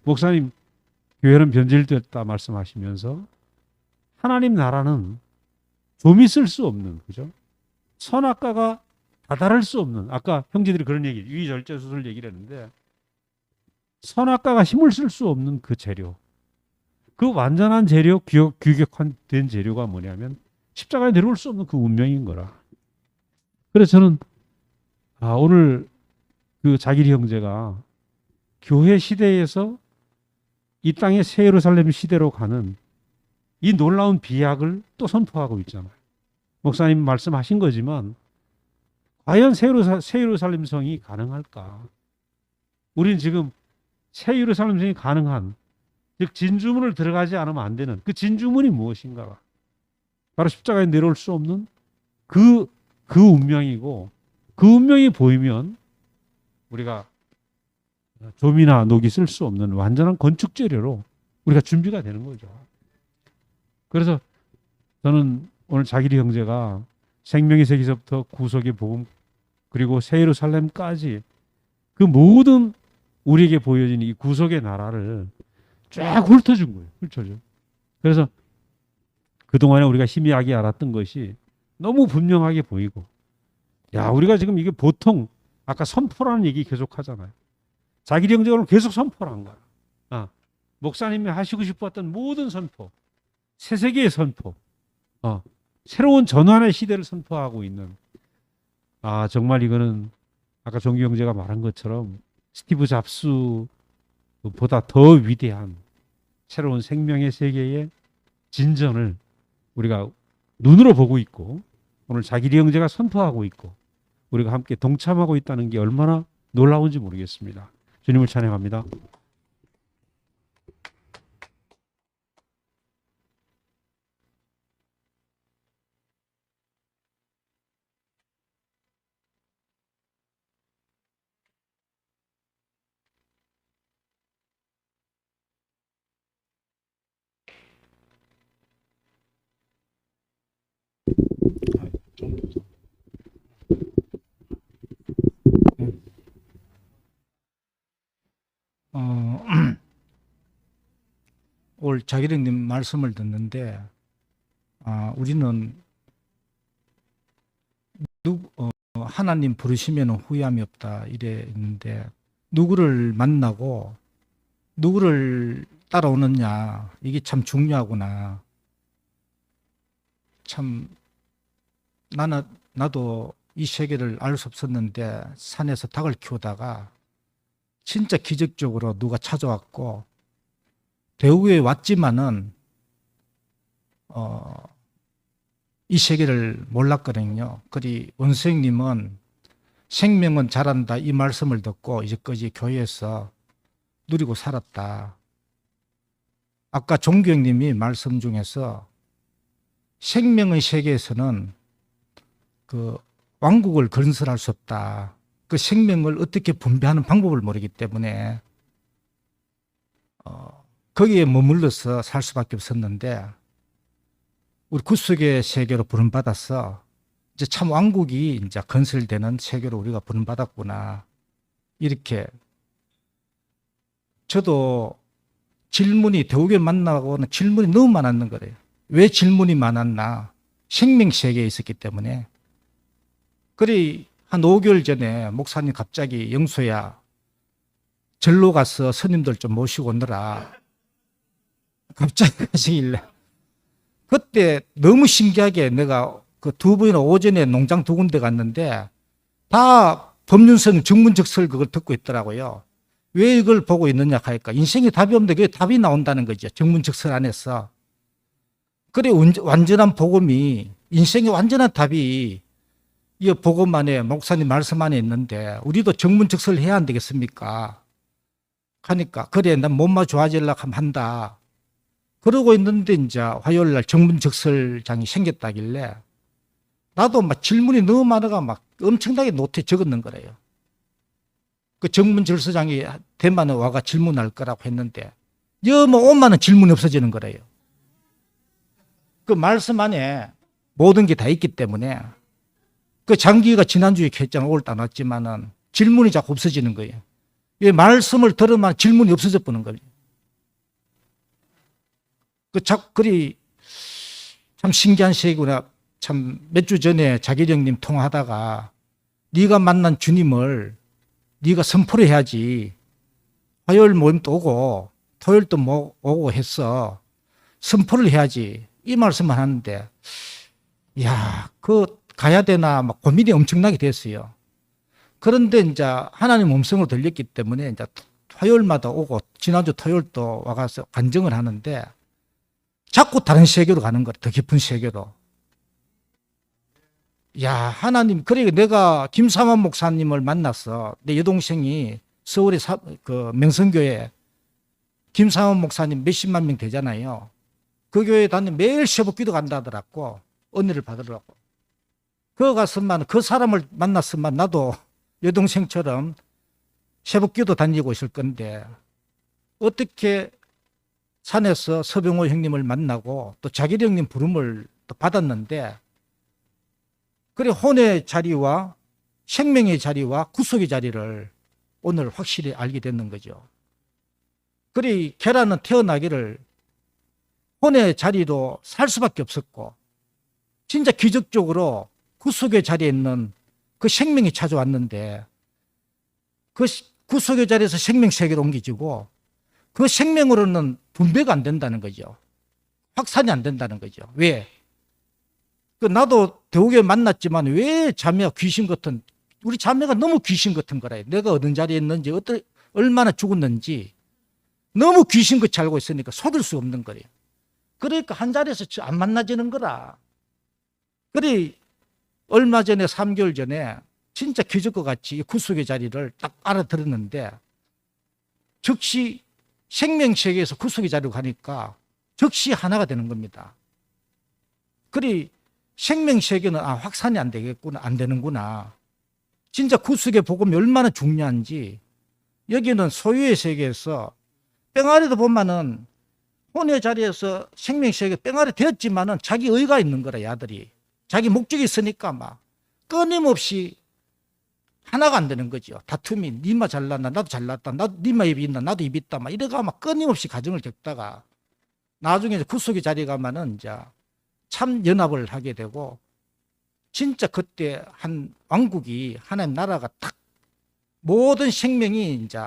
목사님, 교회는 변질됐다 말씀하시면서 하나님 나라는 좀 있을 수 없는, 그죠? 선악과가 다다를 수 없는, 아까 형제들이 그런 얘기, 위절제 수술 얘기를 했는데 선악과가 힘을 쓸 수 없는 그 재료, 그 완전한 재료, 규격화된 재료가 뭐냐면 십자가에 내려올 수 없는 그 운명인 거라. 그래서 저는 오늘 그 자기리 형제가 교회 시대에서 이 땅의 새 예루살렘 시대로 가는 이 놀라운 비약을 또 선포하고 있잖아요. 목사님 말씀하신 거지만 과연 새 예루살렘 성이 가능할까? 우리는 지금 새 예루살렘 성이 가능한, 즉 진주문을 들어가지 않으면 안 되는 그 진주문이 무엇인가? 바로 십자가에 내려올 수 없는 그 운명이고, 그 운명이 보이면 우리가 좀이나 녹이 쓸 수 없는 완전한 건축 재료로 우리가 준비가 되는 거죠. 그래서 저는 오늘 자기리 형제가 생명의 세기서부터 구속의 복음 그리고 새 예루살렘까지 그 모든 우리에게 보여진 이 구속의 나라를 쫙 훑어준 거예요. 훑어줘. 그래서 그동안에 우리가 희미하게 알았던 것이 너무 분명하게 보이고, 야, 우리가 지금 이게 보통 아까 선포라는 얘기 계속 하잖아요. 자기리 형제가 오늘 계속 선포를 한 거야. 목사님이 하시고 싶었던 모든 선포, 새 세계의 선포, 새로운 전환의 시대를 선포하고 있는, 정말 이거는 아까 종기 형제가 말한 것처럼 스티브 잡스보다 더 위대한 새로운 생명의 세계의 진전을 우리가 눈으로 보고 있고, 오늘 자기리 형제가 선포하고 있고, 우리가 함께 동참하고 있다는 게 얼마나 놀라운지 모르겠습니다. 주님을 찬양합니다. 오늘 자기령님 말씀을 듣는데 우리는 하나님 부르시면 후회함이 없다 이래 있는데, 누구를 만나고 누구를 따라오느냐, 이게 참 중요하구나. 참 나도 이 세계를 알 수 없었는데 산에서 닭을 키우다가 진짜 기적적으로 누가 찾아왔고, 대구에 왔지만은 이 세계를 몰랐거든요. 그리 원생님은 생명은 잘한다 이 말씀을 듣고 이제까지 교회에서 누리고 살았다. 아까 종규 형님이 말씀 중에서 생명의 세계에서는 그 왕국을 건설할 수 없다. 그 생명을 어떻게 분배하는 방법을 모르기 때문에 거기에 머물러서 살 수밖에 없었는데, 우리 구속의 세계로 부름받아서 이제 참 왕국이 이제 건설되는 세계로 우리가 부름받았구나. 이렇게 저도 질문이 대우교회 만나고는 질문이 너무 많았는 거예요. 왜 질문이 많았나? 생명 세계에 있었기 때문에. 그리 한 5개월 전에 목사님 갑자기 영수야 절로 가서 스님들 좀 모시고 오느라 갑자기 가시길래, 그때 너무 신기하게 내가 그 두 번이나 오전에 농장 두 군데 갔는데 다 법륜성 정문적설 그걸 듣고 있더라고요. 왜 이걸 보고 있느냐 하니까 인생에 답이 없는데 그게 답이 나온다는 거죠. 정문적설 안에서. 그래 완전한 복음이, 인생의 완전한 답이 이 복음 안에, 목사님 말씀 안에 있는데 우리도 정문적설 해야 안 되겠습니까? 하니까 그래 난 몸만 좋아지려고 하면 한다. 그러고 있는데 이제 화요일 날 정문적설장이 생겼다길래 나도 막 질문이 너무 많아가 막 엄청나게 노트에 적었는 거래요. 그 정문적설장이 대만에 와가 질문할 거라고 했는데 뭐 5만 질문이 없어지는 거래요. 그 말씀 안에 모든 게 다 있기 때문에, 그 장기가 지난주에 했잖아. 오늘 안 왔지만은 질문이 자꾸 없어지는 거예요. 이 말씀을 들으면 질문이 없어져 보는 거예요. 그리 참 신기한 세계구나. 참 몇 주 전에 자기령님 통화하다가 네가 만난 주님을 네가 선포를 해야지. 화요일 모임도 오고 토요일도 뭐 오고 했어. 선포를 해야지. 이 말씀만 하는데 야, 그 가야 되나 막 고민이 엄청나게 됐어요. 그런데 이제 하나님 음성으로 들렸기 때문에 이제 화요일마다 오고 지난주 토요일도 와가서 간증을 하는데 자꾸 다른 세계로 가는 거야. 더 깊은 세계로. 야, 하나님, 그러니까 내가 김삼환 목사님을 만났어. 내 여동생이 서울의 그 명성교회 김삼환 목사님 몇십만 명 되잖아요. 그 교회 다니면 매일 새벽 기도 간다 하더라고. 은혜를 받으라고. 그 갔으면 그 사람을 만났으면 나도 여동생처럼 새벽 기도 다니고 있을 건데 어떻게 산에서 서병호 형님을 만나고 또 자기령 형님 부름을 또 받았는데 그래 혼의 자리와 생명의 자리와 구속의 자리를 오늘 확실히 알게 됐는 거죠. 그래 계란은 태어나기를 혼의 자리로 살 수밖에 없었고 진짜 기적적으로 구속의 자리에 있는 그 생명이 찾아왔는데 그 구속의 자리에서 생명 세계로 옮기지고 그 생명으로는 분배가 안 된다는 거죠. 확산이 안 된다는 거죠. 왜? 나도 대우교회 만났지만 왜 자매가 귀신 같은 우리 자매가 너무 귀신 같은 거라. 내가 어떤 자리에 있는지 얼마나 죽었는지 너무 귀신같이 알고 있으니까 속일 수 없는 거예요. 그러니까 한 자리에서 안 만나지는 거라. 그래 얼마 전에 3개월 전에 진짜 기적과 같이 구속의 자리를 딱 알아들었는데 즉시 생명세계에서 구속의 자리로 가니까 즉시 하나가 되는 겁니다. 그래 생명세계는 확산이 안 되겠구나, 안 되는구나. 진짜 구속의 복음이 얼마나 중요한지 여기는 소유의 세계에서 뺑아리도 보면은 혼의 자리에서 생명세계 뺑아리 되었지만은 자기 의가 있는 거라. 야들이 자기 목적이 있으니까 막 끊임없이 하나가 안 되는 거죠. 다툼이 니마 잘났나 나도 잘났다. 나도 니마 입이 있나 나도 입이 있다. 막 이래가 막 끊임없이 가정을 겪다가 나중에 구속의 자리에 가면은 이제 참 연합을 하게 되고 진짜 그때 한 왕국이 하나님 나라가 딱 모든 생명이 이제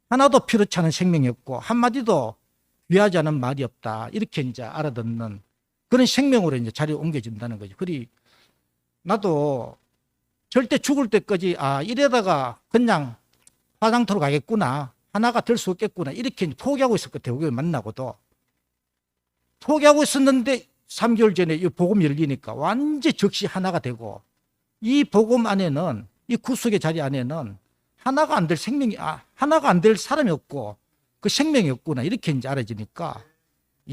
하나도 필요치 않은 생명이었고 한마디도 귀하지 않은 말이 없다. 이렇게 이제 알아듣는 그런 생명으로 이제 자리에 옮겨진다는 거죠. 그리 나도 절대 죽을 때까지 이래다가 그냥 화장터로 가겠구나. 하나가 될 수 없겠구나. 이렇게 포기하고 있었거든요. 대우교회 만나고도. 포기하고 있었는데 3개월 전에 이 복음 열리니까 완전히 즉시 하나가 되고 이 복음 안에는 이 구속의 자리 안에는 하나가 안 될 생명이 하나가 안 될 사람이 없고 그 생명이 없구나. 이렇게 이제 알아지니까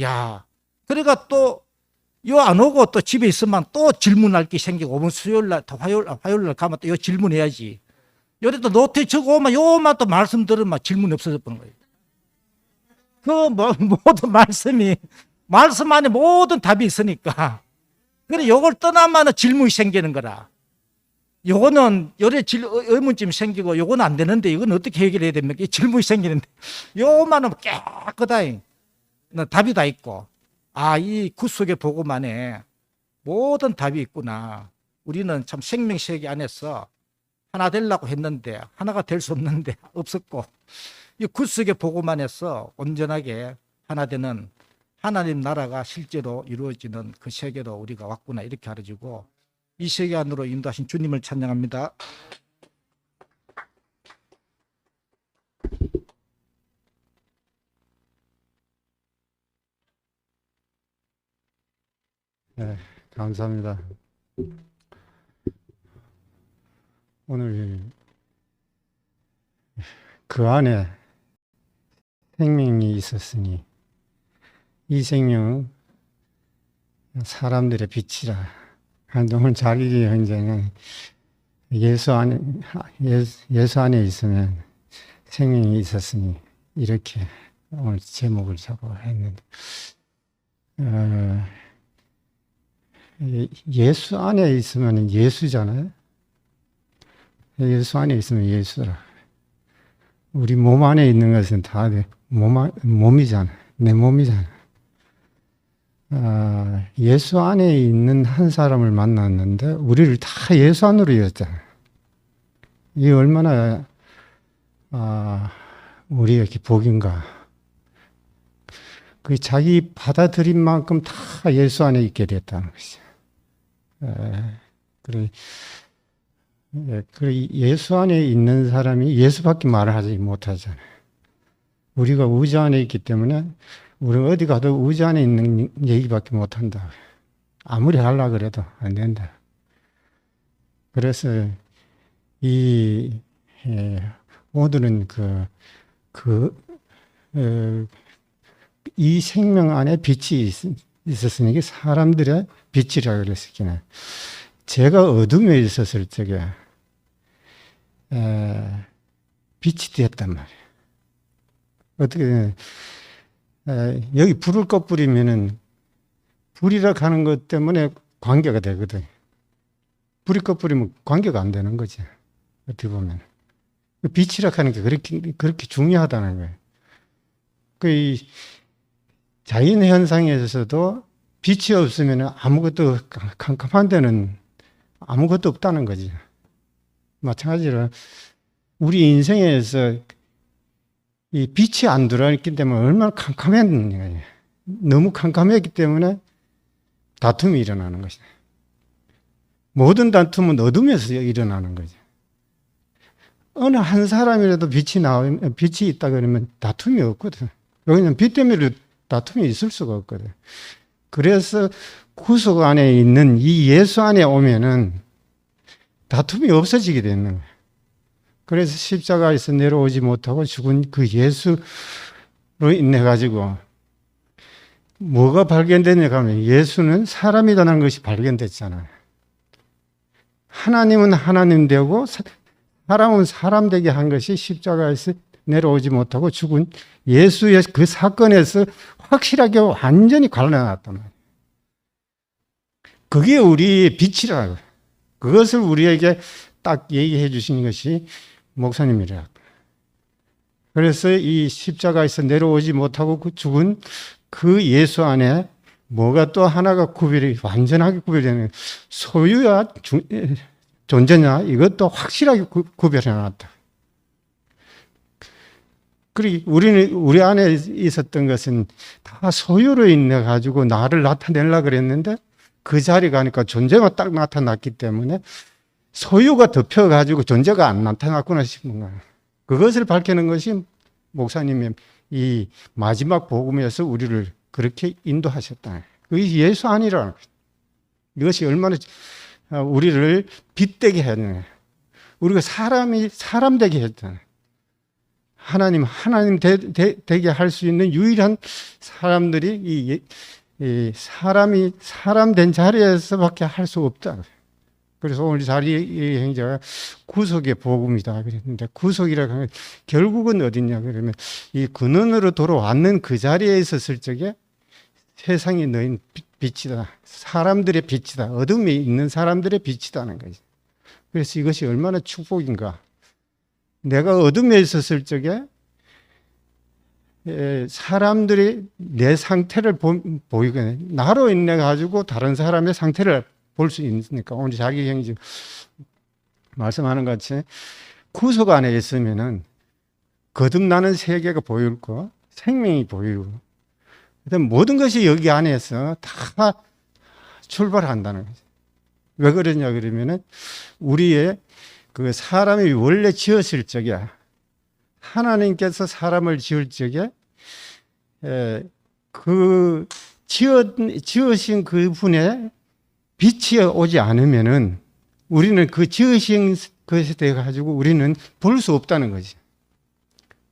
야, 그러니까 또 요 안 오고 또 집에 있으면 또 질문할 게 생기고 오면 수요일 날, 화요일 날 가면 또 요 질문해야지. 요래 또 노트에 적어 오면 요만 또 말씀 들으면 질문이 없어져 버린 거예요. 그 모든 말씀 안에 모든 답이 있으니까. 그래 요걸 떠나면 질문이 생기는 거라. 요거는 요래 의문점이 생기고 요거는 안 되는데 이건 어떻게 해결해야 됩니까? 질문이 생기는데 요만은 깨끗하게 답이 다 있고 이 구속의 복음 안에 모든 답이 있구나. 우리는 참 생명세계 안에서 하나 되려고 했는데 하나가 될 수 없는데 없었고 이 구속의 복음 안에서 온전하게 하나 되는 하나님 나라가 실제로 이루어지는 그 세계로 우리가 왔구나. 이렇게 알아지고 이 세계 안으로 인도하신 주님을 찬양합니다. 네, 감사합니다. 오늘 그 안에 생명이 있었으니 이 생명은 사람들의 빛이라. 오늘 자기 현재는 예수 안에 있으면 생명이 있었으니 이렇게 오늘 제목을 잡아 했는데 예수 안에 있으면 예수잖아요. 예수 안에 있으면 예수라. 우리 몸 안에 있는 것은 다 몸이잖아. 내 몸이잖아. 예수 안에 있는 한 사람을 만났는데 우리를 다 예수 안으로 이었잖아요. 이게 얼마나 우리에게 복인가. 그 자기 받아들인 만큼 다 예수 안에 있게 됐다는 것이죠. 그래 예수 안에 있는 사람이 예수밖에 말을 하지 못하잖아요. 우리가 우주 안에 있기 때문에 우리가 어디 가도 우주 안에 있는 얘기밖에 못한다. 아무리 하려고 그래도 안 된다. 그래서 오늘은 이 생명 안에 빛이 있었으니 이게 사람들의 빛이라 그랬었기는 제가 어둠에 있었을 적에 빛이 되었단 말이에요. 어떻게 여기 불을 꺼뿌리면은 불이라 하는 것 때문에 관계가 되거든. 불이 꺼뿌리면 관계가 안 되는 거지. 어떻게 보면 빛이라 하는 게 그렇게 중요하다는 거예요. 그 자연 현상에서도 빛이 없으면 아무것도 캄캄한 데는 아무것도 없다는 거지. 마찬가지로 우리 인생에서 이 빛이 안 들어왔기 때문에 얼마나 캄캄했느냐. 너무 캄캄했기 때문에 다툼이 일어나는 것이다. 모든 다툼은 어둠에서 일어나는 거죠. 어느 한 사람이라도 빛이 있다 그러면 다툼이 없거든. 왜냐면 빛 때문에 다툼이 있을 수가 없거든. 그래서 구속 안에 있는 이 예수 안에 오면은 다툼이 없어지게 되는 거예요. 그래서 십자가에서 내려오지 못하고 죽은 그 예수로 인해 가지고 뭐가 발견되냐 하면 예수는 사람이라는 것이 발견됐잖아요. 하나님은 하나님 되고 사람은 사람 되게 한 것이 십자가에서 내려오지 못하고 죽은 예수의 그 사건에서 확실하게 완전히 갈라놨단 말이에요. 그게 우리의 빛이라고. 그것을 우리에게 딱 얘기해 주신 것이 목사님이라. 그래서 이 십자가에서 내려오지 못하고 죽은 그 예수 안에 뭐가 또 하나가 완전하게 구별되는 소유야 존재냐 이것도 확실하게 구별해 놨다. 그리고 우리 안에 있었던 것은 다 소유로 인해 가지고 나를 나타내려고 그랬는데 그 자리 가니까 존재가 딱 나타났기 때문에 소유가 덮여가지고 존재가 안 나타났구나 싶은 거예요. 그것을 밝히는 것이 목사님의 이 마지막 복음에서 우리를 그렇게 인도하셨다. 그것이 예수 아니라는 거예요. 이것이 얼마나 우리를 빛되게 했느냐. 우리가 사람 되게 했잖아요. 하나님 되게 할 수 있는 유일한 사람들이 이 사람이 사람 된 자리에서밖에 할 수 없다. 그래서 오늘 자리의 행자가 구속의 복음이다 그랬는데 구속이라고 하면 결국은 어디냐 그러면 이 근원으로 돌아왔는 그 자리에 있었을 적에 세상에 너희는 빛이다. 사람들의 빛이다. 어둠에 있는 사람들의 빛이다는 거지. 그래서 이것이 얼마나 축복인가. 내가 어둠에 있었을 적에 사람들이 내 상태를 보이거든요. 나로 인해 가지고 다른 사람의 상태를 볼 수 있으니까 오늘 자기 형제 말씀하는 것 같이 구속 안에 있으면은 거듭나는 세계가 보이고 생명이 보이고 모든 것이 여기 안에서 다 출발한다는 거죠. 왜 그러냐 그러면은 우리의 그 사람이 원래 지었을 적에 하나님께서 사람을 지을 적에 그 지으신 그분의 빛이 오지 않으면은 우리는 그 지으신 것에 대해 가지고 우리는 볼 수 없다는 거지.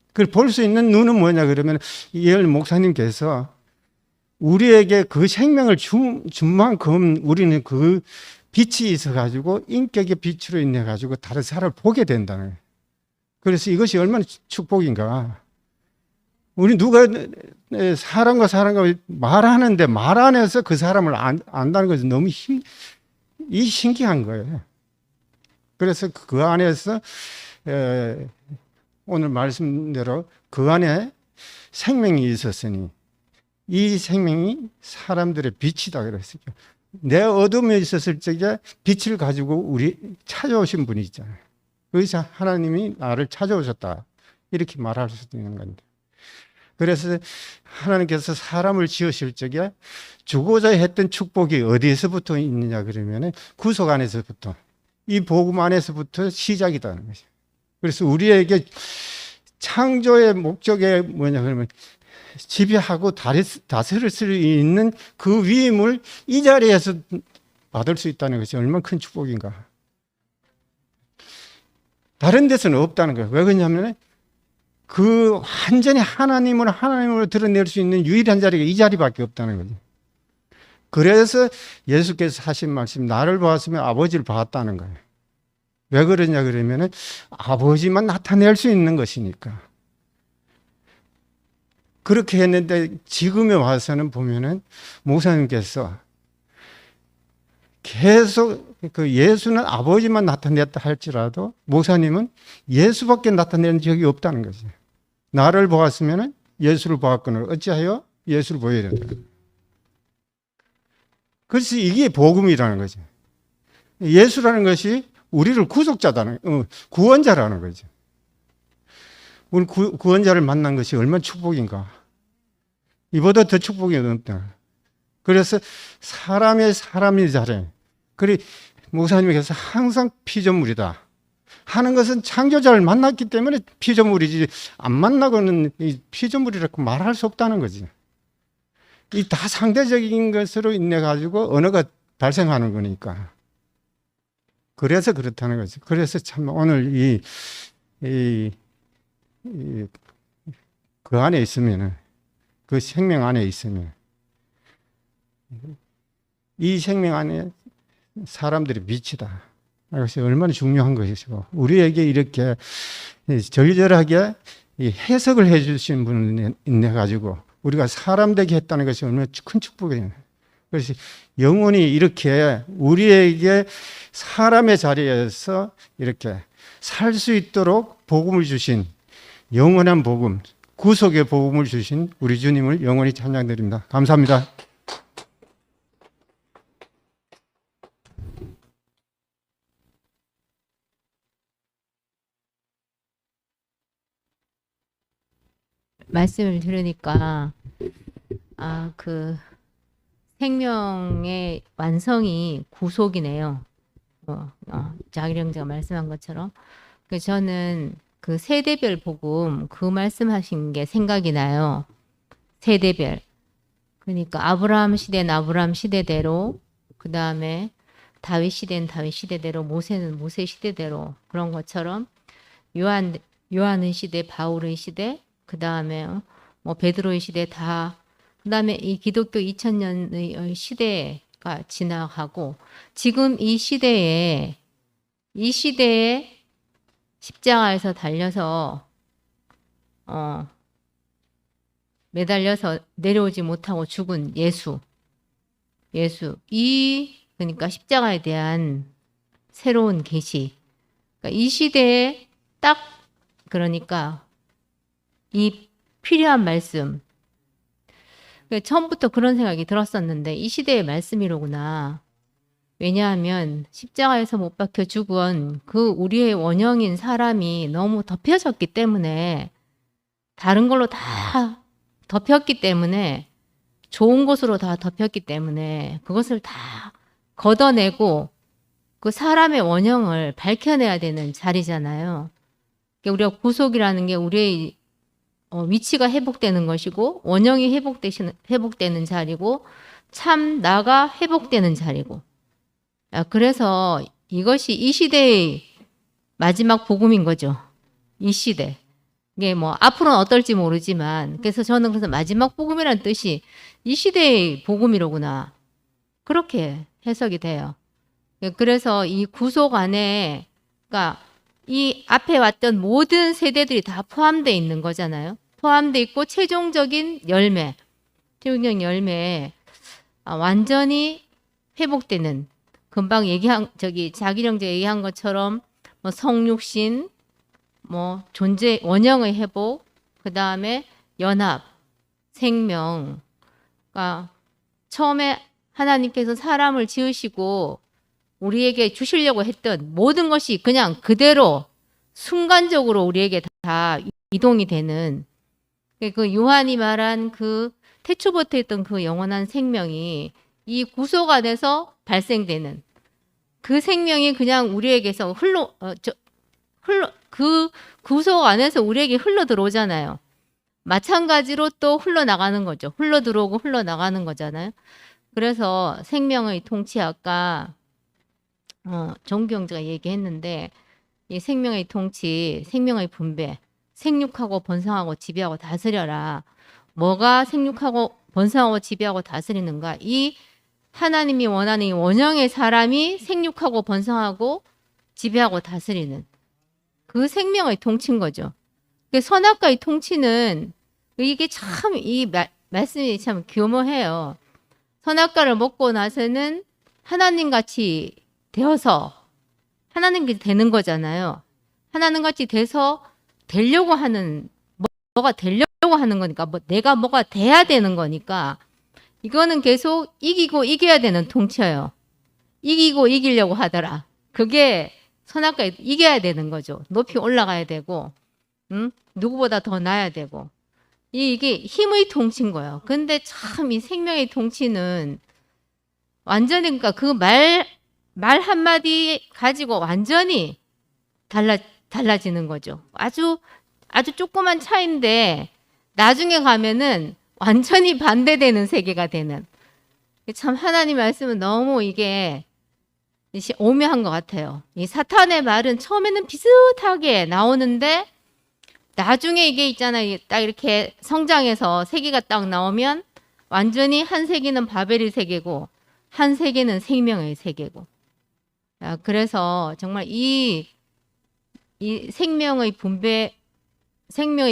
그걸 볼 수 있는 눈은 뭐냐 그러면 이엘 목사님께서 우리에게 그 생명을 준 만큼 우리는 그 빛이 있어 가지고 인격의 빛으로 인해 가지고 다른 사람을 보게 된다는 거예요. 그래서 이것이 얼마나 축복인가. 우리 누가 사람과 말하는데 말 안에서 그 사람을 안다는 것은 너무 신기한 거예요. 그래서 그 안에서 오늘 말씀대로 그 안에 생명이 있었으니 이 생명이 사람들의 빛이다 그랬어요. 내 어둠에 있었을 적에 빛을 가지고 우리 찾아오신 분이 있잖아요. 그래서 하나님이 나를 찾아오셨다 이렇게 말할 수도 있는 건데, 그래서 하나님께서 사람을 지으실 적에 주고자 했던 축복이 어디에서부터 있느냐 그러면 구속 안에서부터, 이 복음 안에서부터 시작이다는 거죠. 그래서 우리에게 창조의 목적이 뭐냐 그러면 지배하고 다스릴 수 있는 그 위임을 이 자리에서 받을 수 있다는 것이 얼마나 큰 축복인가. 다른 데서는 없다는 거예요. 왜 그러냐면 그 완전히 하나님으로 드러낼 수 있는 유일한 자리가 이 자리밖에 없다는 거죠. 그래서 예수께서 하신 말씀, 나를 보았으면 아버지를 봤다는 거예요. 왜 그러냐 그러면 아버지만 나타낼 수 있는 것이니까. 그렇게 했는데 지금에 와서는 보면은 목사님께서 계속 그 예수는 아버지만 나타냈다 할지라도 목사님은 예수밖에 나타낸 적이 없다는 거죠. 나를 보았으면 예수를 보았거늘 어찌하여 예수를 보여야 된다. 그래서 이게 복음이라는 거죠. 예수라는 것이 우리를 구원자라는 거죠. 우리 구원자를 만난 것이 얼마나 축복인가. 이보다 더 축복이 없다. 그래서 사람이 잘해. 그리 목사님께서 항상 피조물이다 하는 것은 창조자를 만났기 때문에 피조물이지, 안 만나고는 이 피조물이라고 말할 수 없다는 거지. 이 다 상대적인 것으로 인해 가지고 언어가 발생하는 거니까. 그래서 그렇다는 거지. 그래서 참 오늘 그 안에 있으면은, 그 생명 안에 있으면, 이 생명 안에 사람들이 빛이다. 그것이 얼마나 중요한 것이고, 우리에게 이렇게 절절하게 해석을 해주신 분이 있네 가지고 우리가 사람 되게 했다는 것이 얼마나 큰 축복이에요. 그래서 영원히 이렇게 우리에게 사람의 자리에서 이렇게 살 수 있도록 복음을 주신, 영원한 복음, 구속의 복음을 주신 우리 주님을 영원히 찬양드립니다. 감사합니다. 말씀을 들으니까 그 생명의 완성이 구속이네요. 자기령제가 말씀한 것처럼. 저는 그 세대별 복음 그 말씀하신 게 생각이 나요. 세대별. 그러니까 아브라함 시대는 아브라함 시대대로, 그 다음에 다윗 시대는 다윗 시대대로, 모세는 모세 시대대로, 그런 것처럼 요한의 시대, 바울의 시대, 그 다음에 뭐 베드로의 시대 다, 그 다음에 이 기독교 2000년의 시대가 지나가고 지금 이 시대에 십자가에서 달려서 매달려서 내려오지 못하고 죽은 예수 그러니까 십자가에 대한 새로운 계시, 그러니까 이 시대에 딱, 그러니까 이 필요한 말씀. 처음부터 그런 생각이 들었었는데 이 시대의 말씀이로구나. 왜냐하면 십자가에서 못 박혀 죽은 그 우리의 원형인 사람이 너무 덮여졌기 때문에, 다른 걸로 다 덮였기 때문에, 좋은 것으로 다 덮였기 때문에 그것을 다 걷어내고 그 사람의 원형을 밝혀내야 되는 자리잖아요. 우리가 구속이라는 게 우리의 위치가 회복되는 것이고, 원형이 회복되는 자리고, 참 나가 회복되는 자리고. 그래서 이것이 이 시대의 마지막 복음인 거죠. 이 시대. 이게 뭐 앞으로는 어떨지 모르지만, 그래서 저는 그래서 마지막 복음이라는 뜻이 이 시대의 복음이로구나, 그렇게 해석이 돼요. 그래서 이 구속 안에, 그러니까 이 앞에 왔던 모든 세대들이 다 포함되어 있는 거잖아요. 포함되어 있고 최종적인 열매, 완전히 회복되는, 금방 얘기한 자기령제 얘기한 것처럼 뭐 성육신, 뭐 존재 원형의 회복, 그 다음에 연합, 생명, 그러니까 처음에 하나님께서 사람을 지으시고 우리에게 주시려고 했던 모든 것이 그냥 그대로 순간적으로 우리에게 다 이동이 되는, 그 요한이 말한 그 태초부터 있던 그 영원한 생명이 이 구속 안에서 발생되는 그 생명이 그냥 우리에게서 그 구속 안에서 우리에게 흘러 들어오잖아요. 마찬가지로 또 흘러나가는 거죠. 흘러 들어오고 흘러나가는 거잖아요. 그래서 생명의 통치, 아까 정경제가 얘기했는데, 이 생명의 통치, 생명의 분배, 생육하고 번성하고 지배하고 다스려라. 뭐가 생육하고 번성하고 지배하고 다스리는가? 이 하나님이 원하는 이 원형의 사람이 생육하고 번성하고 지배하고 다스리는 그 생명의 통치인 거죠. 선악과의 통치는 이게 참, 이 말씀이 참 교묘해요. 선악과를 먹고 나서는 하나님같이 되어서 하나님같이 되는 거잖아요. 하나님같이 돼서 되려고 하는, 뭐가 되려고 하는 거니까, 내가 뭐가 돼야 되는 거니까, 이거는 계속 이기고 이겨야 되는 통치예요. 이기고 이기려고 하더라. 그게 선악과에 이겨야 되는 거죠. 높이 올라가야 되고, 누구보다 더 나아야 되고. 이게 힘의 통치인 거예요. 근데 참 이 생명의 통치는 완전히, 그러니까 그 말 한마디 가지고 완전히 달라지는 거죠. 아주 조그만 차이인데 나중에 가면은 완전히 반대되는 세계가 되는. 참 하나님 말씀은 너무 이게 오묘한 것 같아요. 이 사탄의 말은 처음에는 비슷하게 나오는데 나중에 이게 있잖아요. 딱 이렇게 성장해서 세계가 딱 나오면 완전히 한 세계는 바벨의 세계고 한 세계는 생명의 세계고. 그래서 정말 이 생명의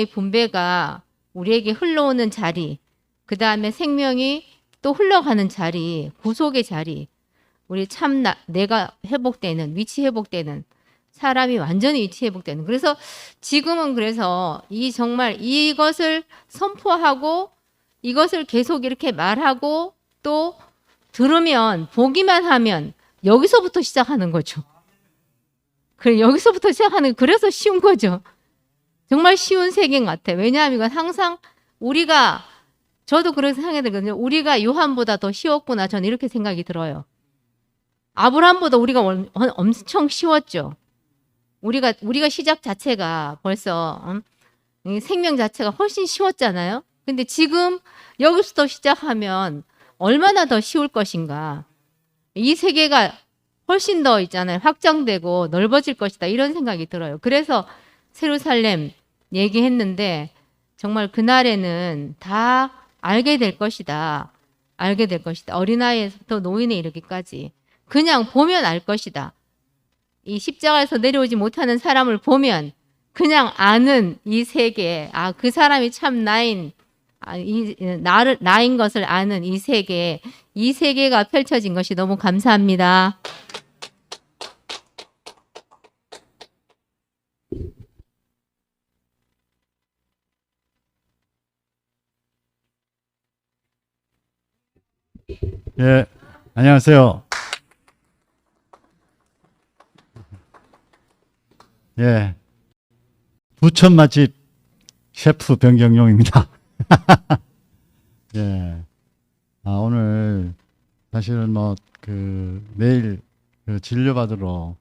분배가 우리에게 흘러오는 자리, 그 다음에 생명이 또 흘러가는 자리, 구속의 자리, 우리 참 내가 회복되는, 위치 회복되는, 사람이 완전히 위치 회복되는. 그래서 지금은 그래서 정말 이것을 선포하고 이것을 계속 이렇게 말하고 또 들으면, 보기만 하면 여기서부터 시작하는 거죠. 그래, 여기서부터 시작하는, 그래서 쉬운 거죠. 정말 쉬운 세계인 것 같아요. 왜냐하면 이건 항상 저도 그렇게 생각이 들거든요. 우리가 요한보다 더 쉬웠구나. 저는 이렇게 생각이 들어요. 아브라함보다 우리가 엄청 쉬웠죠. 우리가 시작 자체가 벌써 생명 자체가 훨씬 쉬웠잖아요. 근데 지금 여기서부터 시작하면 얼마나 더 쉬울 것인가. 이 세계가 훨씬 더 있잖아요. 확장되고 넓어질 것이다. 이런 생각이 들어요. 그래서 예루살렘 얘기했는데 정말 그날에는 다 알게 될 것이다. 알게 될 것이다. 어린아이에서부터 노인에 이르기까지. 그냥 보면 알 것이다. 이 십자가에서 내려오지 못하는 사람을 보면 그냥 아는 이 세계, 그 사람이 참 나인 것을 아는 이 세계가 펼쳐진 것이 너무 감사합니다. 예, 안녕하세요. 예, 부천 맛집 셰프 변경용입니다. 예, 오늘 사실은 내일 진료받으러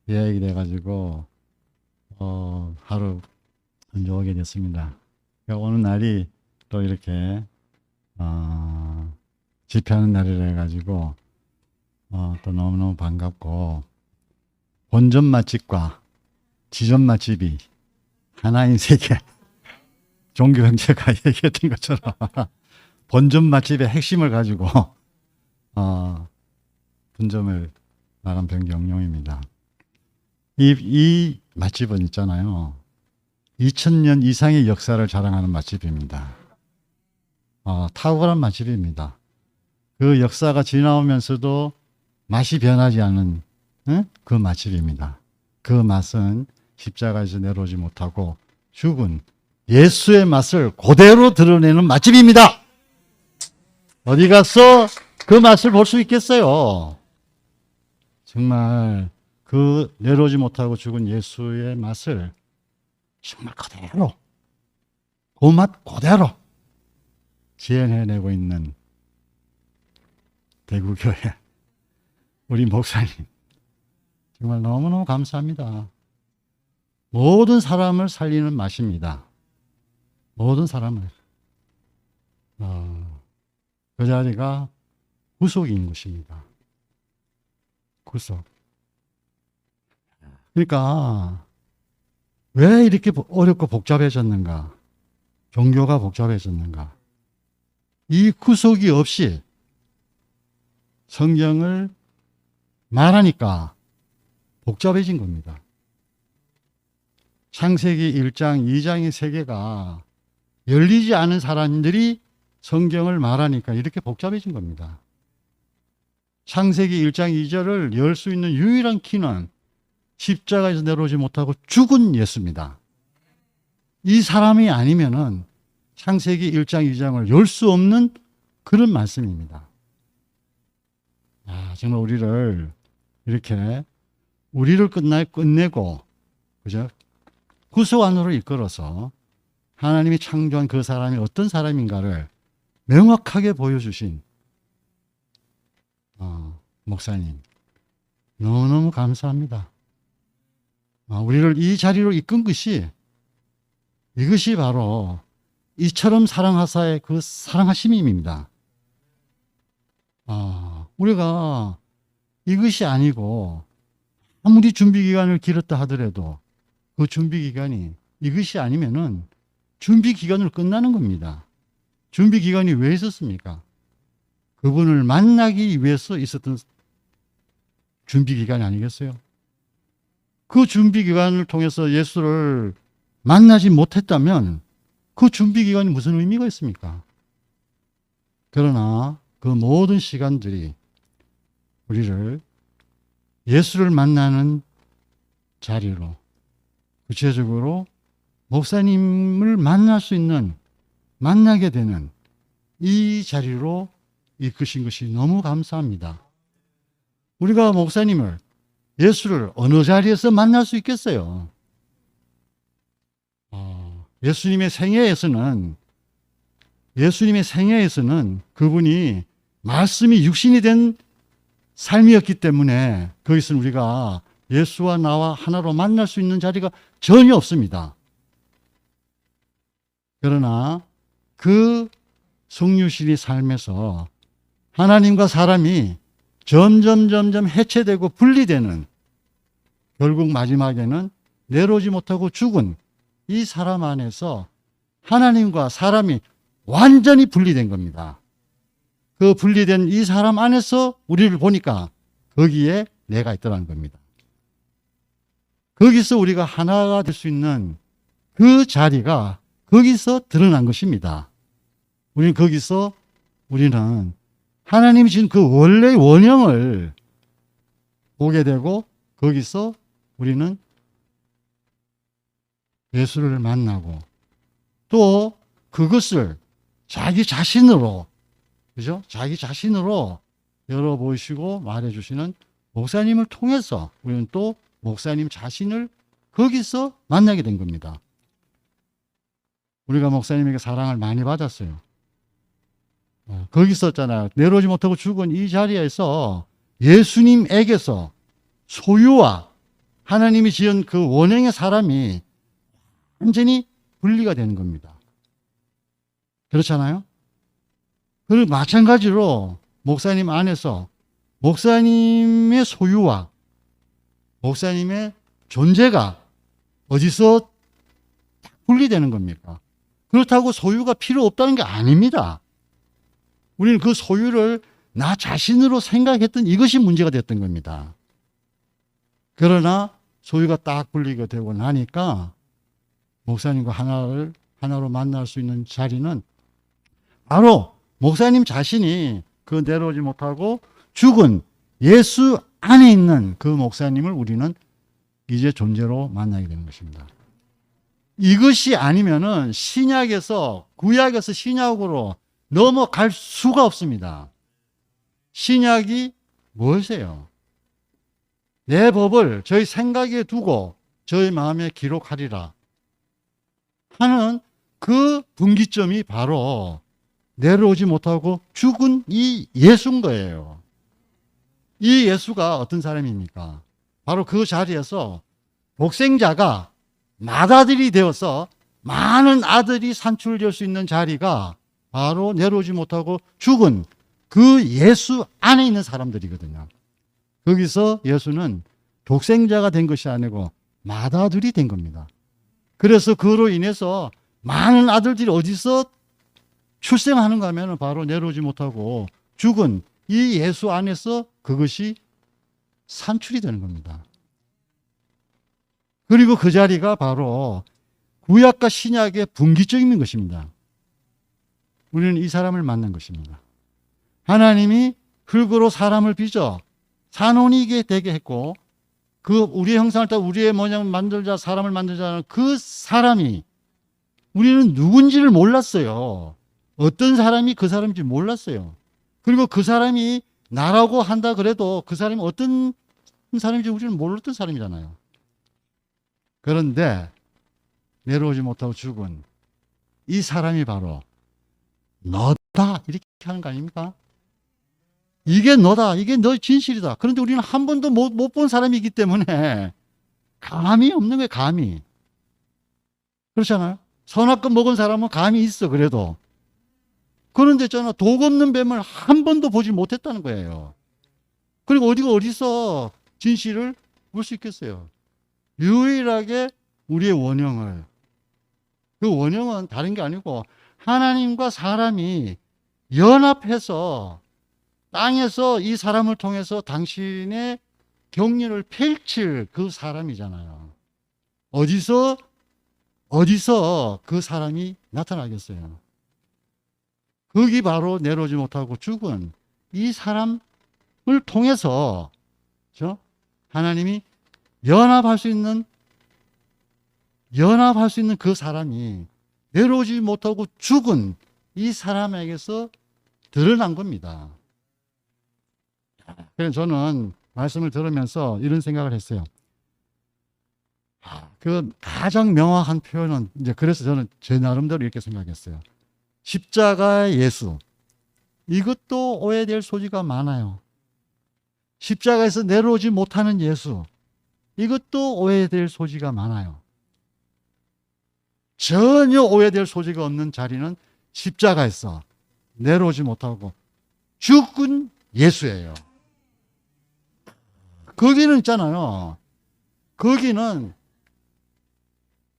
예약이 돼가지고 하루 먼저 오게 됐습니다. 오는 날이 또 이렇게 집회하는 날이라 해가지고 또 너무너무 반갑고, 본점 맛집과 지점 맛집이 하나인 세계, 종교 형제가 얘기했던 것처럼 본점 맛집의 핵심을 가지고 분점을 나간 변경용입니다. 이 맛집은 있잖아요, 2000년 이상의 역사를 자랑하는 맛집입니다. 탁월한 맛집입니다. 그 역사가 지나오면서도 맛이 변하지 않은 그 맛집입니다. 그 맛은 십자가에서 내려오지 못하고 죽은 예수의 맛을 그대로 드러내는 맛집입니다. 어디 가서 그 맛을 볼 수 있겠어요? 정말 그 내려오지 못하고 죽은 예수의 맛을 정말 그대로, 그 맛 그대로 지어내고 있는 대구교회 우리 목사님 정말 너무너무 감사합니다. 모든 사람을 살리는 맛입니다. 모든 사람을. 그 자리가 구속인 것입니다. 구속. 그러니까 왜 이렇게 어렵고 복잡해졌는가? 종교가 복잡해졌는가? 이 구속이 없이 성경을 말하니까 복잡해진 겁니다. 창세기 1장, 2장의 세계가 열리지 않은 사람들이 성경을 말하니까 이렇게 복잡해진 겁니다. 창세기 1장 2절을 열 수 있는 유일한 키는 십자가에서 내려오지 못하고 죽은 예수입니다. 이 사람이 아니면은 창세기 1장 2장을 열 수 없는 그런 말씀입니다. 정말 우리를 이렇게 우리를 끝내고 그죠? 구속 안으로 이끌어서 하나님이 창조한 그 사람이 어떤 사람인가를 명확하게 보여주신 목사님 너무너무 감사합니다. 우리를 이 자리로 이끈 것이 이것이 바로 이처럼 사랑하사의 그 사랑하심입니다. 우리가 이것이 아니고 아무리 준비 기간을 길었다 하더라도 그 준비 기간이 이것이 아니면은 준비 기간으로 끝나는 겁니다. 준비 기간이 왜 있었습니까? 그분을 만나기 위해서 있었던 준비 기간이 아니겠어요? 그 준비 기간을 통해서 예수를 만나지 못했다면 그 준비 기간이 무슨 의미가 있습니까? 그러나 그 모든 시간들이 우리를 예수를 만나는 자리로 구체적으로 목사님을 만날 수 있는 만나게 되는 이 자리로 이끄신 것이 너무 감사합니다. 우리가 목사님을 예수를 어느 자리에서 만날 수 있겠어요? 예수님의 생애에서는 그분이 말씀이 육신이 된 삶이었기 때문에 거기서 우리가 예수와 나와 하나로 만날 수 있는 자리가 전혀 없습니다. 그러나 그 성육신의 삶에서 하나님과 사람이 점점 해체되고 분리되는 결국 마지막에는 내려오지 못하고 죽은 이 사람 안에서 하나님과 사람이 완전히 분리된 겁니다. 그 분리된 이 사람 안에서 우리를 보니까 거기에 내가 있더라는 겁니다. 거기서 우리가 하나가 될 수 있는 그 자리가 거기서 드러난 것입니다. 우리는 하나님이 주신 그 원래의 원형을 보게 되고 거기서 우리는 예수를 만나고 또 그것을 자기 자신으로 열어보시고 말해주시는 목사님을 통해서 우리는 또 목사님 자신을 거기서 만나게 된 겁니다. 우리가 목사님에게 사랑을 많이 받았어요. 거기 있었잖아요. 내려오지 못하고 죽은 이 자리에서 예수님에게서 소유와 하나님이 지은 그 원형의 사람이 완전히 분리가 되는 겁니다. 그렇잖아요? 그리고 마찬가지로 목사님 안에서 목사님의 소유와 목사님의 존재가 어디서 분리되는 겁니까? 그렇다고 소유가 필요 없다는 게 아닙니다. 우리는 그 소유를 나 자신으로 생각했던 이것이 문제가 됐던 겁니다. 그러나 소유가 딱 분리가 되고 나니까 목사님과 하나로 만날 수 있는 자리는 바로 목사님 자신이 그 내려오지 못하고 죽은 예수 안에 있는 그 목사님을 우리는 이제 존재로 만나게 되는 것입니다. 이것이 아니면은 구약에서 신약으로 넘어갈 수가 없습니다. 신약이 무엇이에요? 내 법을 저희 생각에 두고 저희 마음에 기록하리라 하는 그 분기점이 바로 내려오지 못하고 죽은 이 예수인 거예요. 이 예수가 어떤 사람입니까? 바로 그 자리에서 독생자가 맏아들이 되어서 많은 아들이 산출될 수 있는 자리가 바로 내려오지 못하고 죽은 그 예수 안에 있는 사람들이거든요. 거기서 예수는 독생자가 된 것이 아니고 맏아들이 된 겁니다. 그래서 그로 인해서 많은 아들들이 어디서 출생하는가 하면 바로 내려오지 못하고 죽은 이 예수 안에서 그것이 산출이 되는 겁니다. 그리고 그 자리가 바로 구약과 신약의 분기점인 것입니다. 우리는 이 사람을 만난 것입니다. 하나님이 흙으로 사람을 빚어 산혼이게 되게 했고 그 우리의 형상을 따라 우리의 모양을 만들자 사람을 만들자는 그 사람이 우리는 누군지를 몰랐어요. 어떤 사람이 그 사람인지 몰랐어요. 그리고 그 사람이 나라고 한다 그래도 그 사람이 어떤 사람인지 우리는 몰랐던 사람이잖아요. 그런데 내려오지 못하고 죽은 이 사람이 바로 너다 이렇게 하는 거 아닙니까? 이게 너다. 이게 너의 진실이다. 그런데 우리는 한 번도 못 본 사람이기 때문에 감이 없는 거예요. 감이. 그렇잖아요. 선악금 먹은 사람은 감이 있어 그래도. 그런데 있잖아. 독 없는 뱀을 한 번도 보지 못했다는 거예요. 그리고 어디서 진실을 볼 수 있겠어요. 유일하게 우리의 원형을, 그 원형은 다른 게 아니고 하나님과 사람이 연합해서 땅에서 이 사람을 통해서 당신의 경륜을 펼칠 그 사람이잖아요. 어디서 그 사람이 나타나겠어요? 거기 바로 내려오지 못하고 죽은 이 사람을 통해서 하나님이 연합할 수 있는 그 사람이 내려오지 못하고 죽은 이 사람에게서 드러난 겁니다. 그래서 저는 말씀을 들으면서 이런 생각을 했어요. 그 가장 명확한 표현은 이제 그래서 저는 제 나름대로 이렇게 생각했어요. 십자가의 예수. 이것도 오해될 소지가 많아요. 십자가에서 내려오지 못하는 예수. 이것도 오해될 소지가 많아요. 전혀 오해될 소지가 없는 자리는 십자가에서 내려오지 못하고 죽은 예수예요. 거기는 있잖아요. 거기는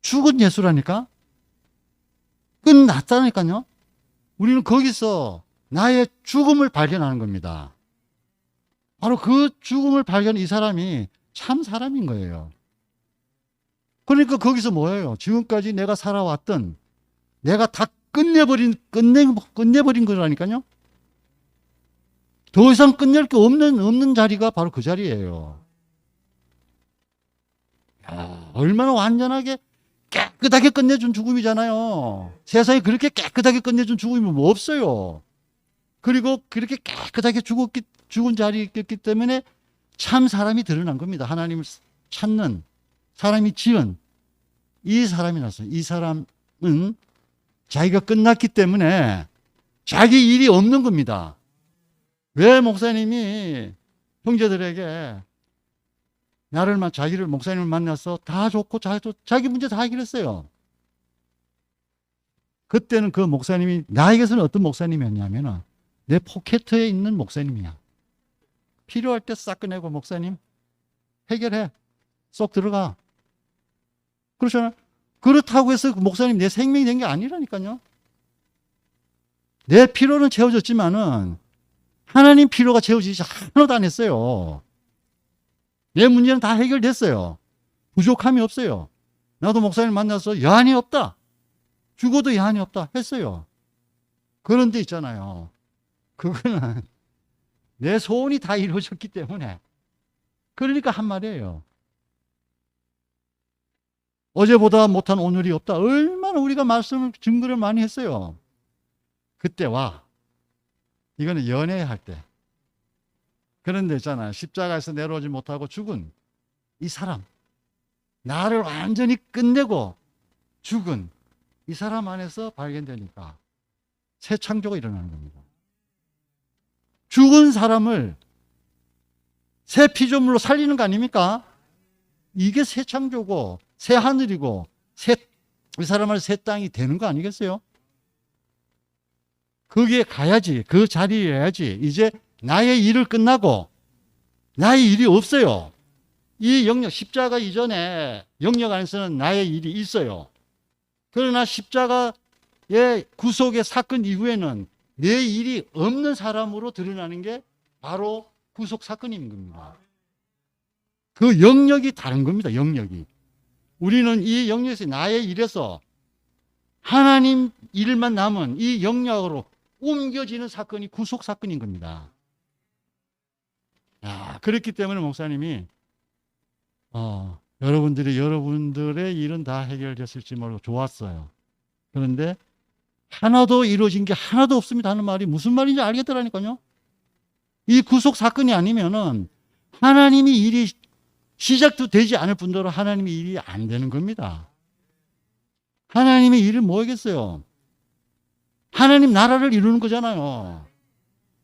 죽은 예수라니까? 끝났다니까요. 우리는 거기서 나의 죽음을 발견하는 겁니다. 바로 그 죽음을 발견한 이 사람이 참 사람인 거예요. 그러니까 거기서 뭐예요? 지금까지 내가 살아왔던 내가 다 끝내버린 거라니까요. 더 이상 끝낼 게 없는 자리가 바로 그 자리예요. 얼마나 완전하게 깨끗하게 끝내준 죽음이잖아요. 세상에 그렇게 깨끗하게 끝내준 죽음이 뭐 없어요. 그리고 그렇게 깨끗하게 죽은 자리였기 때문에 참 사람이 드러난 겁니다. 하나님을 찾는 사람이 지은 이 사람이 났어요. 이 사람은 자기가 끝났기 때문에 자기 일이 없는 겁니다. 왜 목사님이 형제들에게 자기를 목사님을 만나서 다 좋고 자기 문제 다 해결했어요. 그때는 그 목사님이 나에게서는 어떤 목사님이었냐면 내 포켓에 있는 목사님이야. 필요할 때 싹 꺼내고 목사님 해결해. 쏙 들어가. 그렇잖아요. 그렇다고 해서 목사님 내 생명이 된 게 아니라니까요. 내 필요는 채워졌지만은 하나님 필요가 채워지지 하나도 안 했어요. 내 문제는 다 해결됐어요. 부족함이 없어요. 나도 목사님 만나서 여한이 없다. 죽어도 여한이 없다 했어요. 그런데 있잖아요. 그거는 내 소원이 다 이루어졌기 때문에 그러니까 한 말이에요. 어제보다 못한 오늘이 없다. 얼마나 우리가 증거를 많이 했어요. 그때와 이거는 연애할 때. 그런데 있잖아요. 십자가에서 내려오지 못하고 죽은 이 사람, 나를 완전히 끝내고 죽은 이 사람 안에서 발견되니까 새 창조가 일어나는 겁니다. 죽은 사람을 새 피조물로 살리는 거 아닙니까? 이게 새 창조고 새 하늘이고 이 사람을 새 땅이 되는 거 아니겠어요? 거기에 가야지, 그 자리에 해야지. 이제 나의 일을 끝나고 나의 일이 없어요. 이 영역, 십자가 이전에 영역 안에서는 나의 일이 있어요. 그러나 십자가의 구속의 사건 이후에는 내 일이 없는 사람으로 드러나는 게 바로 구속 사건인 겁니다. 그 영역이 다른 겁니다. 영역이. 우리는 이 영역에서 나의 일에서 하나님 일만 남은 이 영역으로 옮겨지는 사건이 구속 사건인 겁니다. 그렇기 때문에 목사님이 여러분들의 일은 다 해결됐을지 모르고 좋았어요. 그런데 하나도 이루어진 게 하나도 없습니다 하는 말이 무슨 말인지 알겠더라니까요. 이 구속 사건이 아니면은 하나님이 일이 시작도 되지 않을 뿐더러 하나님의 일이 안 되는 겁니다. 하나님의 일은 뭐겠어요? 하나님 나라를 이루는 거잖아요.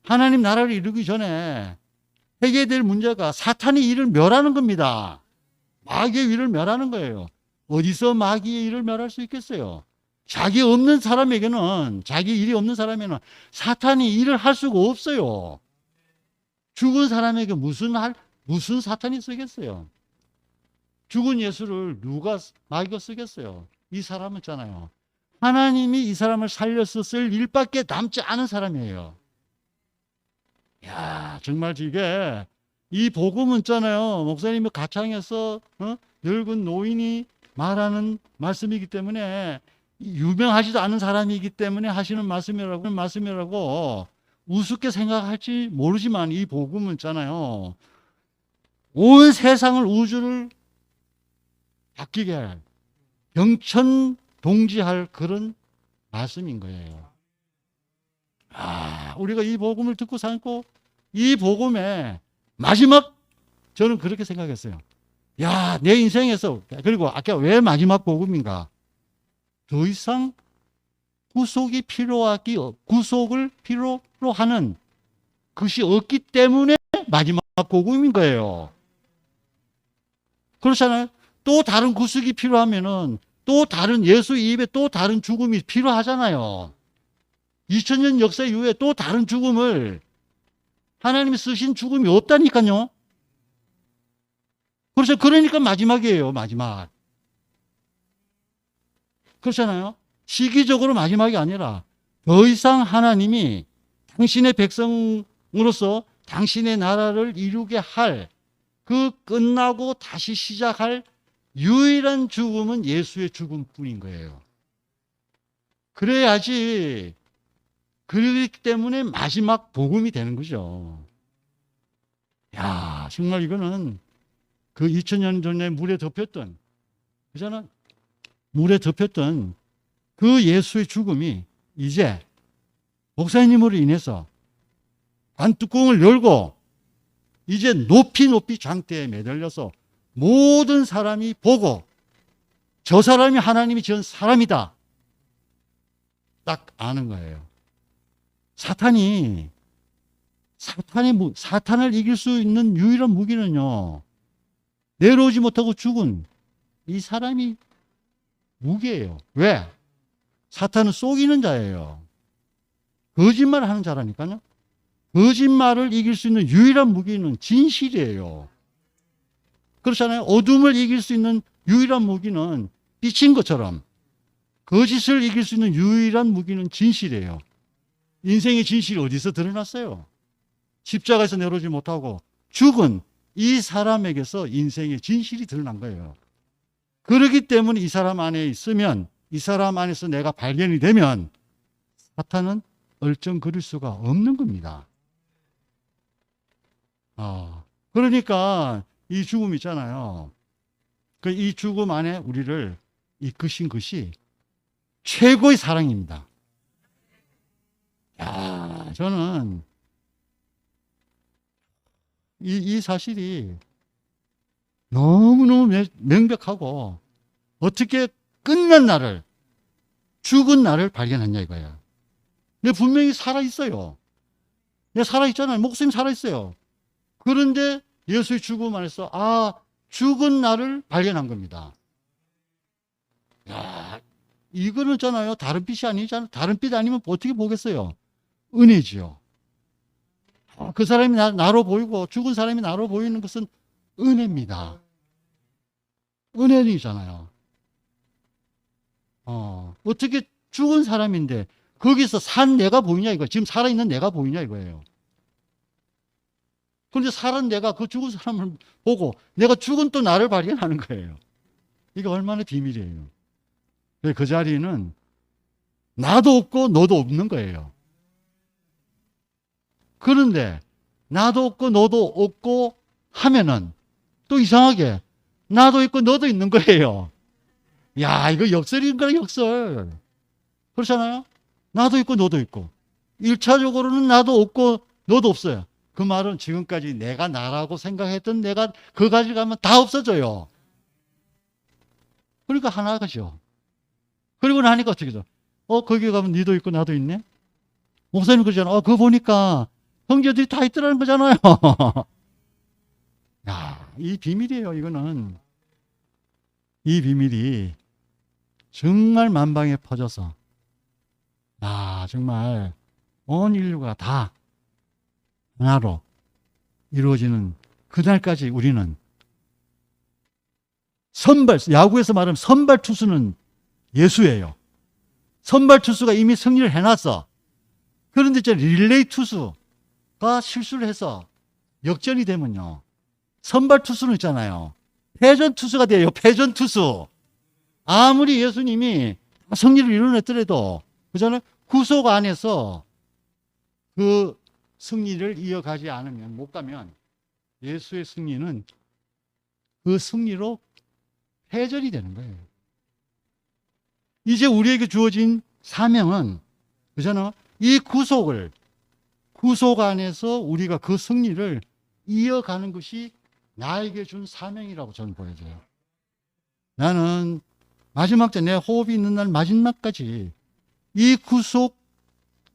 하나님 나라를 이루기 전에 해결될 문제가 사탄의 일을 멸하는 겁니다. 마귀의 일을 멸하는 거예요. 어디서 마귀의 일을 멸할 수 있겠어요? 자기 없는 사람에게는, 자기 일이 없는 사람에게는 사탄이 일을 할 수가 없어요. 죽은 사람에게 무슨 사탄이 쓰겠어요? 죽은 예수를 마귀가 쓰겠어요? 이 사람은 있잖아요. 하나님이 이 사람을 살려서 쓸 일밖에 남지 않은 사람이에요. 정말 이게 이 복음은 있잖아요. 목사님이 가창에서 늙은 노인이 말하는 말씀이기 때문에 유명하지도 않은 사람이기 때문에 하시는 말씀이라고 우습게 생각할지 모르지만 이 복음은 있잖아요. 온 세상을 우주를 바뀌게 할 경천동지할 그런 말씀인 거예요. 우리가 이 복음을 듣고 살고 이 복음의 마지막 저는 그렇게 생각했어요. 내 인생에서 그리고 아까 왜 마지막 복음인가? 더 이상 구속을 필요로 하는 것이 없기 때문에 마지막 복음인 거예요. 그렇잖아요. 또 다른 구속이 필요하면은 또 다른 예수 입에 또 다른 죽음이 필요하잖아요. 2000년 역사 이후에 또 다른 죽음을 하나님이 쓰신 죽음이 없다니까요. 그러니까 마지막이에요. 마지막. 그렇잖아요. 시기적으로 마지막이 아니라 더 이상 하나님이 당신의 백성으로서 당신의 나라를 이루게 할 그 끝나고 다시 시작할 유일한 죽음은 예수의 죽음뿐인 거예요. 그래야지. 그렇기 때문에 마지막 복음이 되는 거죠. 정말 이거는 그 2000년 전에 물에 덮였던 그 예수의 죽음이 이제 목사님으로 인해서 관뚜껑을 열고 이제 높이 장대에 매달려서 모든 사람이 보고 저 사람이 하나님이 지은 사람이다. 딱 아는 거예요. 사탄을 이길 수 있는 유일한 무기는요, 내려오지 못하고 죽은 이 사람이 무기예요. 왜? 사탄은 속이는 자예요. 거짓말을 하는 자라니까요. 거짓말을 이길 수 있는 유일한 무기는 진실이에요. 그렇잖아요. 어둠을 이길 수 있는 유일한 무기는 빛인 것처럼 거짓을 이길 수 있는 유일한 무기는 진실이에요. 인생의 진실이 어디서 드러났어요? 십자가에서 내려오지 못하고 죽은 이 사람에게서 인생의 진실이 드러난 거예요. 그렇기 때문에 이 사람 안에 있으면, 이 사람 안에서 내가 발견이 되면 사탄은 얼쩡거릴 수가 없는 겁니다. 그러니까 이 죽음 있잖아요. 이 죽음 안에 우리를 이끄신 것이 최고의 사랑입니다. 저는 이 사실이 너무너무 명백하고 어떻게 끝난 나를, 죽은 나를 발견했냐 이거야. 근데 분명히 살아있어요. 내가 살아있잖아요. 목숨이 살아있어요. 그런데 예수의 죽음 안에서 죽은 나를 발견한 겁니다. 야, 이거는 있잖아요. 다른 빛이 아니잖아요. 다른 빛 아니면 어떻게 보겠어요? 은혜지요. 그 사람이 나로 보이고 죽은 사람이 나로 보이는 것은 은혜입니다. 은혜이잖아요. 어떻게 죽은 사람인데 거기서 산 내가 보이냐 이거. 지금 살아있는 내가 보이냐 이거예요. 그런데 살은 내가 그 죽은 사람을 보고 내가 죽은 또 나를 발견하는 거예요. 이게 얼마나 비밀이에요. 그 자리는 나도 없고 너도 없는 거예요. 그런데 나도 없고 너도 없고 하면은 또 이상하게 나도 있고 너도 있는 거예요. 야, 이거 역설인가 역설. 그렇잖아요? 나도 있고 너도 있고. 1차적으로는 나도 없고 너도 없어요. 그 말은 지금까지 내가 나라고 생각했던 내가 그 가지 가면 다 없어져요. 그러니까 하나가죠. 그리고 나니까 어떻게 돼? 거기 가면 니도 있고 나도 있네? 목사님 그러잖아. 그거 보니까 형제들이 다 있더라는 거잖아요. 야, 이 비밀이에요, 이거는. 이 비밀이 정말 만방에 퍼져서, 정말 온 인류가 다 하나로 이루어지는 그날까지 우리는 야구에서 말하면 선발 투수는 예수예요. 선발 투수가 이미 승리를 해놨어. 그런데 이제 릴레이 투수가 실수를 해서 역전이 되면요. 선발 투수는 있잖아요. 패전 투수가 돼요. 패전 투수. 아무리 예수님이 승리를 이뤄냈더라도, 그잖아요. 구속 안에서 그 승리를 이어가지 않으면, 못 가면 예수의 승리는 그 승리로 패전이 되는 거예요. 이제 우리에게 주어진 사명은, 그잖아요. 이 구속 안에서 우리가 그 승리를 이어가는 것이 나에게 준 사명이라고 저는 보여져요. 나는 마지막째 내 호흡이 있는 날 마지막까지 이 구속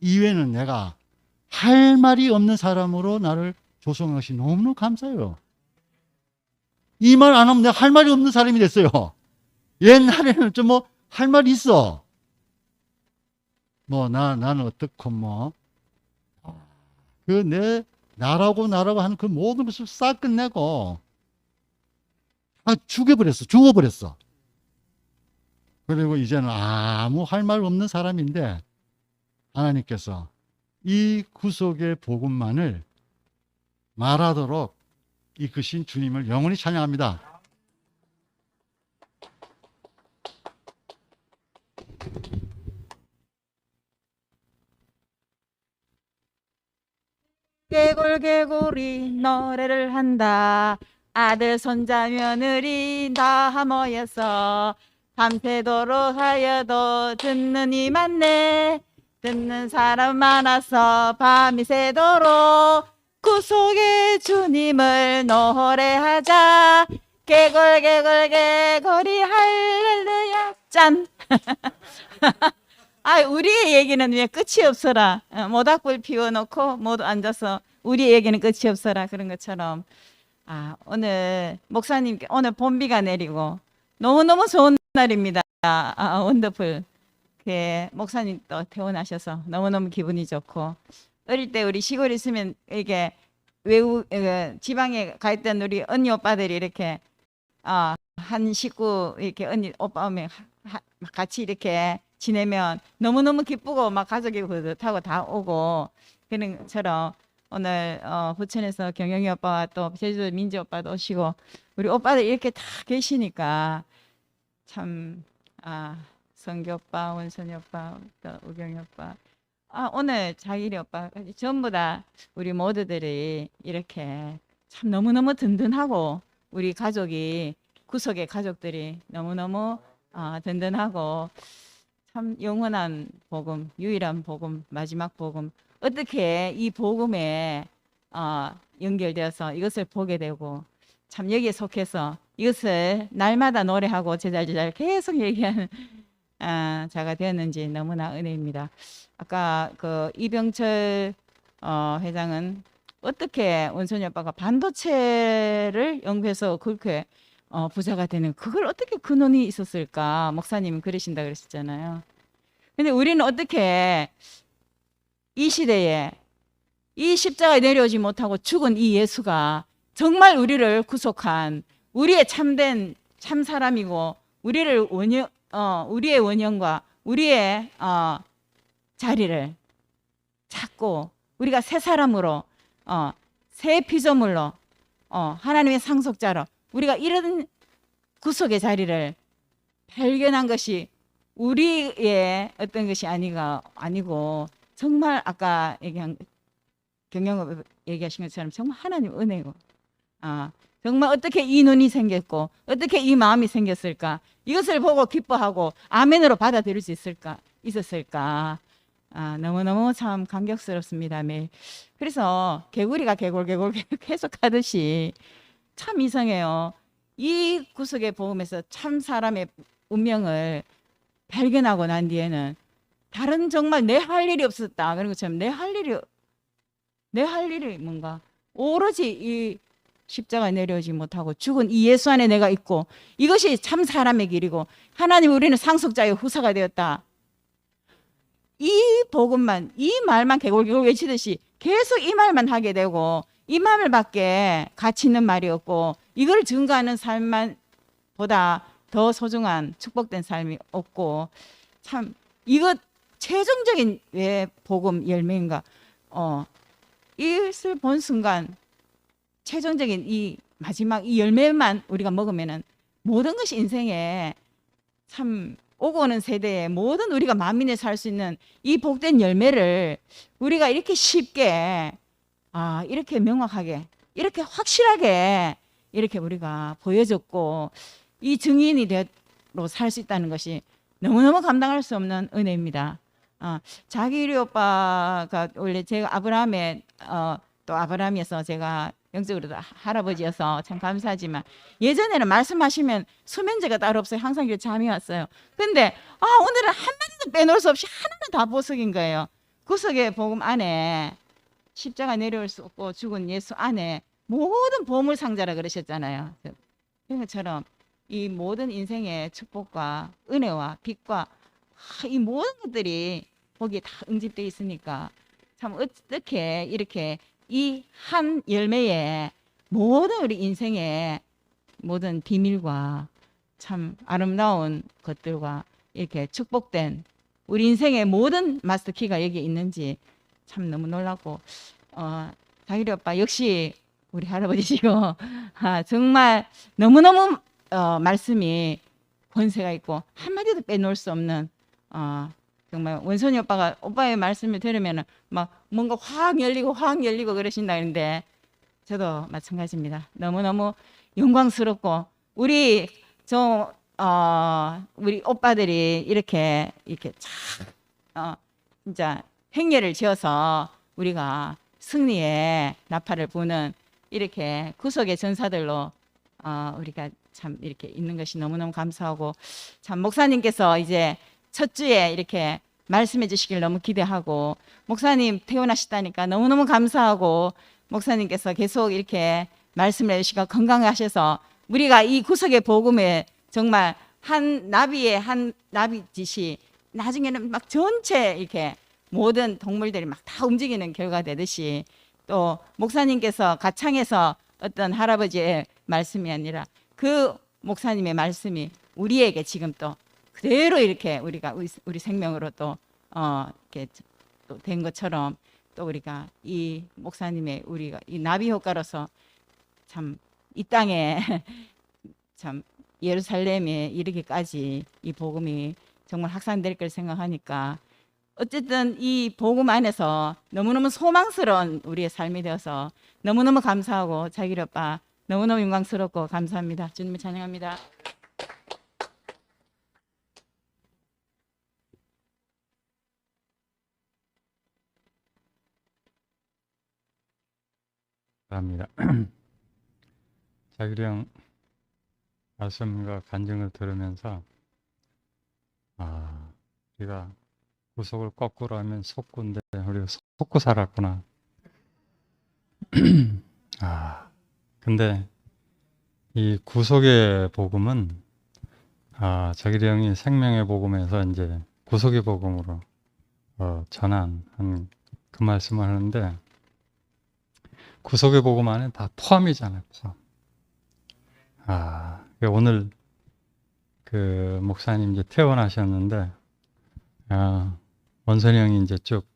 이외에는 내가 할 말이 없는 사람으로 나를 조성한 것이 너무너무 감사해요. 이 말 안 하면 내가 할 말이 없는 사람이 됐어요. 옛날에는 좀 할 말이 있어. 나는 어떻고 나라고 하는 그 모든 것을 싹 끝내고 죽어버렸어. 그리고 이제는 아무 할 말 없는 사람인데 하나님께서 이 구속의 복음만을 말하도록 이끄신 주님을 영원히 찬양합니다. 개굴개굴이 노래를 한다. 아들 손자 며느리 다 모여서 밤새도록 하여도 듣는 이 많네. 듣는 사람 많아서 밤이 새도록 구속의 주님을 노래하자. 개굴개굴개굴이 할렐루야 짠. 우리의 얘기는 왜 끝이 없어라. 모닥불 피워놓고 모두 앉아서 우리 얘기는 끝이 없어라. 그런 것처럼 오늘 목사님께 오늘 봄비가 내리고 너무너무 좋은 날입니다. 원더풀. 목사님 또 퇴원하셔서 너무너무 기분이 좋고, 어릴 때 우리 시골에 있으면 이게 지방에 가 있던 우리 언니 오빠들이 이렇게 한 식구 이렇게 언니 오빠 오면 같이 이렇게 지내면 너무너무 기쁘고 막 가족이 뿌듯하고 다 오고, 그런 것처럼 오늘 부천에서 경영이 오빠와 또 제주도 민지 오빠도 오시고 우리 오빠들 이렇게 다 계시니까 참 성규 오빠, 원선이 오빠, 또 우경이 오빠, 오늘 자길이 오빠까지 전부 다 우리 모두들이 이렇게 참 너무너무 든든하고, 우리 가족이 구속의 가족들이 너무너무 든든하고 참 영원한 복음, 유일한 복음, 마지막 복음, 어떻게 이 복음에 연결되어서 이것을 보게 되고 참 여기에 속해서 이것을 날마다 노래하고 제잘제잘 계속 얘기하는 자가 되었는지 너무나 은혜입니다. 아까 그 이병철 회장은 어떻게 원선이 오빠가 반도체를 연구해서 그렇게 부자가 되는 그걸 어떻게 근원이 있었을까? 목사님은 그러신다 그러셨잖아요. 근데 우리는 어떻게 이 시대에 이 십자가에 내려오지 못하고 죽은 이 예수가 정말 우리를 구속한 우리의 참된 참 사람이고 우리의 원형과 우리의 자리를 찾고 우리가 새 사람으로 새 피조물로 하나님의 상속자로 우리가 이런 구속의 자리를 발견한 것이 우리의 어떤 것이 아니고 정말 아까 얘기한 경영업 얘기하신 것처럼 정말 하나님 은혜고 정말 어떻게 이 눈이 생겼고 어떻게 이 마음이 생겼을까 이것을 보고 기뻐하고 아멘으로 받아들일 수 있었을까 너무너무 참 감격스럽습니다. 매일. 그래서 개구리가 개골 계속 하듯이 참 이상해요. 이 구속의 복음에서 참 사람의 운명을 발견하고 난 뒤에는 다른 정말 내 할 일이 없었다 그런 것처럼 내 할 일이 뭔가 오로지 이 십자가에 내려오지 못하고 죽은 이 예수 안에 내가 있고 이것이 참 사람의 길이고 하나님 우리는 상속자의 후사가 되었다. 이 복음만 이 말만 개골개골 외치듯이 계속 이 말만 하게 되고 이 말밖에 가치 있는 말이 없고 이걸 증거하는 삶만 보다 더 소중한 축복된 삶이 없고 참 이것 최종적인 왜 복음 열매인가 이것을 본 순간 최종적인 이 마지막 이 열매만 우리가 먹으면은 모든 것이 인생에 참 오고 오는 세대에 모든 우리가 만민에 살 수 있는 이 복된 열매를 우리가 이렇게 쉽게 이렇게 명확하게 이렇게 확실하게 이렇게 우리가 보여줬고 이 증인이 되로 살 수 있다는 것이 너무너무 감당할 수 없는 은혜입니다. 자기리 오빠가 원래 제가 아브라함의 또 아브라함이어서 제가 영적으로도 할아버지여서 참 감사하지만 예전에는 말씀하시면 수면제가 따로 없어요. 항상 이렇게 잠이 왔어요. 근데 오늘은 한마디도 빼놓을 수 없이 하나는 다 보석인 거예요. 구속의 복음 안에 십자가 내려올 수 없고 죽은 예수 안에 모든 보물상자라 그러셨잖아요. 그런 것처럼 이 모든 인생의 축복과 은혜와 빛과 이 모든 것들이 거기에 다 응집되어 있으니까 참 어떻게 이렇게 이 한 열매에 모든 우리 인생의 모든 비밀과 참 아름다운 것들과 이렇게 축복된 우리 인생의 모든 마스터키가 여기에 있는지 참 너무 놀랐고 자기리 오빠 역시 우리 할아버지시고 정말 너무너무 말씀이 권세가 있고 한마디도 빼놓을 수 없는 정말 원선이 오빠의 말씀을 들으면 막 뭔가 확 열리고 그러신다는데 저도 마찬가지입니다. 너무너무 영광스럽고 우리 오빠들이 이렇게 진짜 행렬을 지어서 우리가 승리의 나팔을 부는 이렇게 구속의 전사들로 우리가 참 이렇게 있는 것이 너무너무 감사하고 참 목사님께서 이제 첫 주에 이렇게 말씀해 주시길 너무 기대하고 목사님 퇴원하시다니까 너무너무 감사하고 목사님께서 계속 이렇게 말씀을 해주시고 건강하셔서 우리가 이 구속의 복음에 정말 한 나비짓이 나중에는 막 전체 이렇게 모든 동물들이 막 다 움직이는 결과가 되듯이 또 목사님께서 가창에서 어떤 할아버지의 말씀이 아니라 그 목사님의 말씀이 우리에게 지금 또 그대로 이렇게 우리가 우리 생명으로 또 이렇게 또 된 것처럼 또 우리가 이 목사님의 우리가 이 나비 효과로서 참 이 땅에 참 예루살렘에 이르기까지 이 복음이 정말 확산될 걸 생각하니까 어쨌든 이 복음 안에서 너무너무 소망스러운 우리의 삶이 되어서 너무너무 감사하고 자기리 오빠 너무너무 영광스럽고 감사합니다. 주님을 찬양합니다. 합니다. 자기령 말씀과 간증을 들으면서 우리가 구속을 거꾸로 하면 속구인데 우리가 속고 살았구나. 근데 이 구속의 복음은 자기령이 생명의 복음에서 이제 구속의 복음으로 전한 그 말씀을 하는데, 구속의 복음 안에 다 포함이잖아요. 포함. 오늘 그 목사님 이제 퇴원하셨는데, 원선이 형이 이제 쭉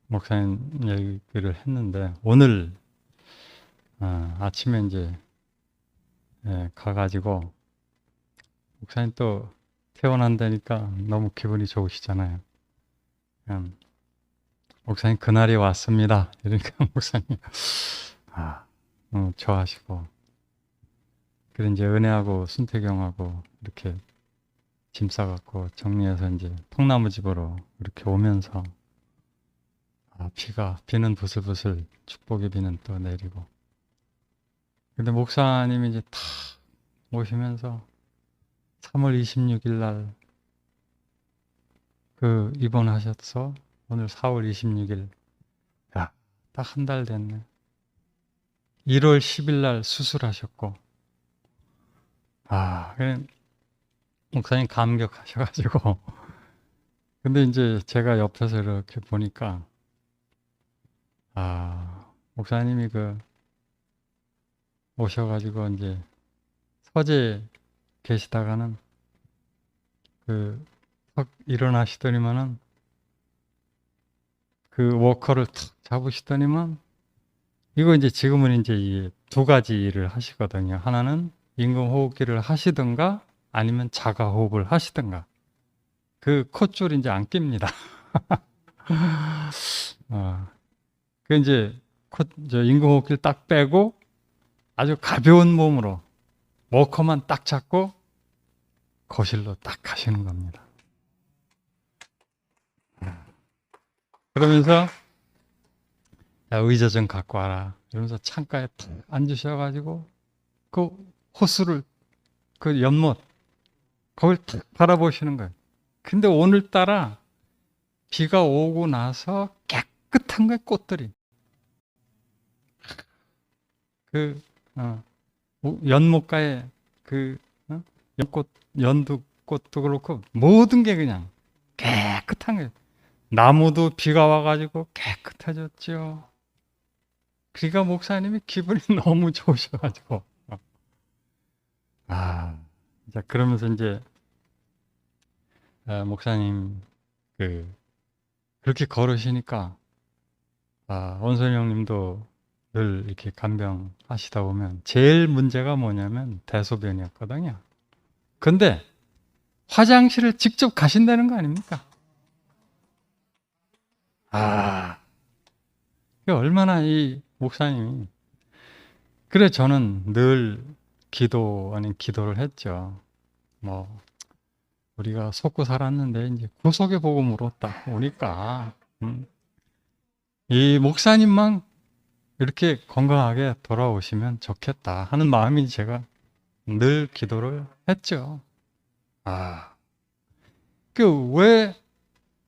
목사님 얘기를 했는데, 오늘 아침에 이제 가가지고 목사님 또 퇴원한다니까 너무 기분이 좋으시잖아요. 목사님 그날이 왔습니다. 이러니까 목사님 너무 좋아하시고, 그래 이제 은혜하고 순태경하고 이렇게 짐 싸갖고 정리해서 이제 통나무 집으로 이렇게 오면서 비는 부슬부슬, 축복의 비는 또 내리고. 근데 목사님이 이제 다 오시면서 3월 26일 날 그 입원하셔서 오늘 4월 26일, 딱 한 달 됐네. 1월 10일 날 수술하셨고, 그래 목사님 감격하셔가지고. 근데 이제 제가 옆에서 이렇게 보니까 목사님이 오셔가지고 이제 서재 계시다가는 턱 일어나시더니만은 그 워커를 탁 잡으시더니만, 이거 이제 지금은 이제 이 두 가지 일을 하시거든요. 하나는 인공호흡기를 하시든가 아니면 자가호흡을 하시든가. 그 콧줄 이제 안 낍니다. 그 이제 인공호흡기를 딱 빼고 아주 가벼운 몸으로 워커만 딱 잡고 거실로 딱 가시는 겁니다. 그러면서 야, 의자 좀 갖고 와라. 이러면서 창가에 탁 앉으셔가지고 그 호수를, 그 연못, 거길 탁 바라보시는 거예요. 근데 오늘따라 비가 오고 나서 깨끗한 거예요, 꽃들이. 연못가에 연두꽃도 그렇고 모든 게 그냥 깨끗한 거예요. 나무도 비가 와가지고 깨끗해졌죠. 그러니까 목사님이 기분이 너무 좋으셔가지고 자, 그러면서 이제 목사님 그렇게 걸으시니까 원선이 형님도 늘 이렇게 간병하시다 보면 제일 문제가 뭐냐면 대소변이었거든요. 근데 화장실을 직접 가신다는 거 아닙니까? 얼마나 이 목사님이. 그래 저는 늘 기도 아닌 기도를 했죠. 우리가 속고 살았는데 이제 구속의 복음으로 딱 오니까 이 목사님만 이렇게 건강하게 돌아오시면 좋겠다 하는 마음이 제가 늘 기도를 했죠. 왜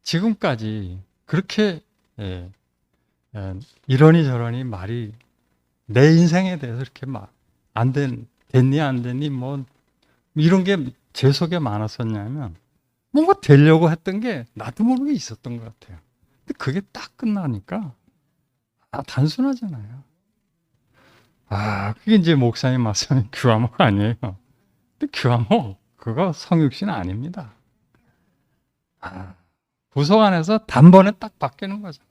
지금까지 그렇게 이러니 저러니 말이 내 인생에 대해서 이렇게 막 됐니 안 됐니 이런 게 제 속에 많았었냐면, 뭔가 되려고 했던 게 나도 모르게 있었던 것 같아요. 근데 그게 딱 끝나니까 단순하잖아요. 그게 이제 목사님 말씀이 규화목 아니에요. 근데 규화목 그거 성육신 아닙니다. 구속 안에서 단번에 딱 바뀌는 거죠.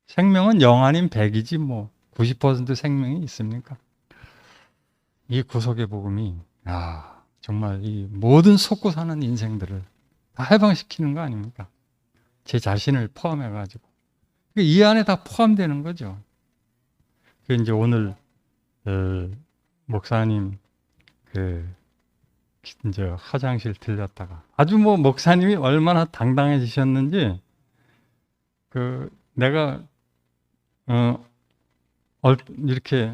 생명은 0 아닌 100이지 90% 생명이 있습니까? 이 구속의 복음이 정말 이 모든 속고 사는 인생들을 다 해방시키는 거 아닙니까? 제 자신을 포함해가지고 이 안에 다 포함되는 거죠. 이제 오늘 목사님 이제 화장실 들렸다가 아주 목사님이 얼마나 당당해지셨는지 내가 이렇게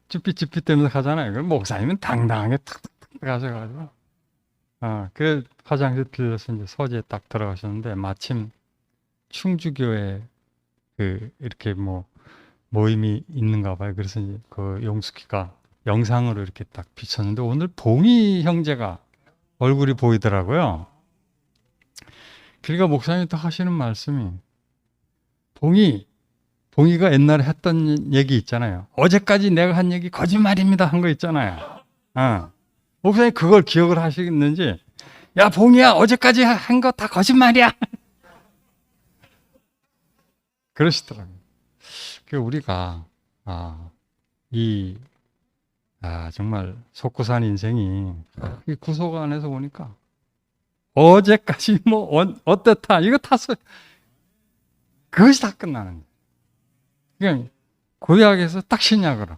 쭈삣쭈삣대면서 가잖아요. 그럼 목사님은 당당하게 탁탁탁 가셔가지고 그 화장실 들려서 이제 서재에 딱 들어가셨는데 마침 충주교회 그 이렇게 뭐 모임이 있는가 봐요. 그래서 이제 그 용숙이가 영상으로 이렇게 딱 비쳤는데 오늘 봉희 형제가 얼굴이 보이더라고요. 그러니까 목사님이 또 하시는 말씀이 봉희가 옛날에 했던 얘기 있잖아요. 어제까지 내가 한 얘기 거짓말입니다 한 거 있잖아요. 목사님 그걸 기억을 하시겠는지 야 봉희야 어제까지 한 거 다 거짓말이야. 그러시더라고요. 그 우리가 정말 속고 산 인생이 이 구속 안에서 보니까 어제까지 뭐 어떻다 이거 다 그것이 다 끝나는 거예요. 그냥 구약에서 딱 신약으로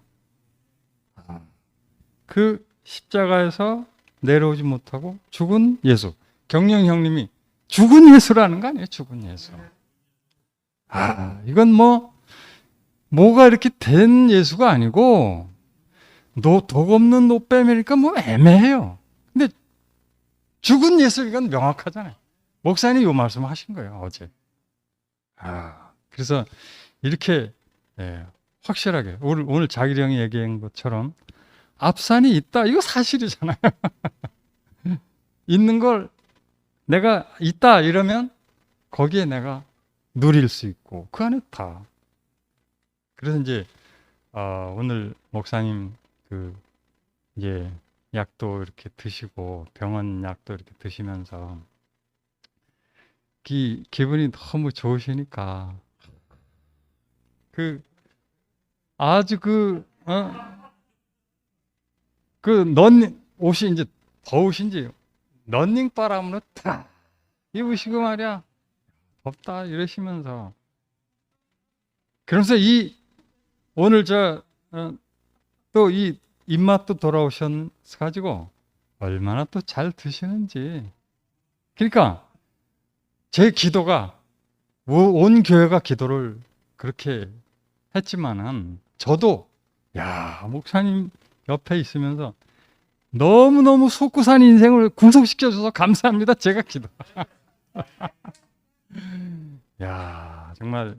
그 십자가에서 내려오지 못하고 죽은 예수. 경영 형님이 죽은 예수라는 거 아니에요? 죽은 예수. 이건 뭐가 이렇게 된 예수가 아니고 독 없는 노뱀이니까 뭐 애매해요. 근데 죽은 예수 이건 명확하잖아요. 목사님이 이 말씀 하신 거예요, 어제. 그래서 이렇게 확실하게 오늘 자기령이 얘기한 것처럼 앞산이 있다. 이거 사실이잖아요. 있는 걸 내가 있다 이러면 거기에 내가 누릴 수 있고 그 안에 다. 그래서 이제 오늘 목사님 이제 약도 이렇게 드시고 병원 약도 이렇게 드시면서 기분이 너무 좋으시니까 아주 옷이 이제 더우신지 런닝 바람으로 탁 입으시고 말이야 덥다 이러시면서 그러면서 오늘 또 이 입맛도 돌아오셔가지고 얼마나 또 잘 드시는지. 그러니까 제 기도가 온 교회가 기도를 그렇게 했지만은 저도 목사님 옆에 있으면서 너무너무 속고 산 인생을 구속시켜줘서 감사합니다. 제가 기도. 정말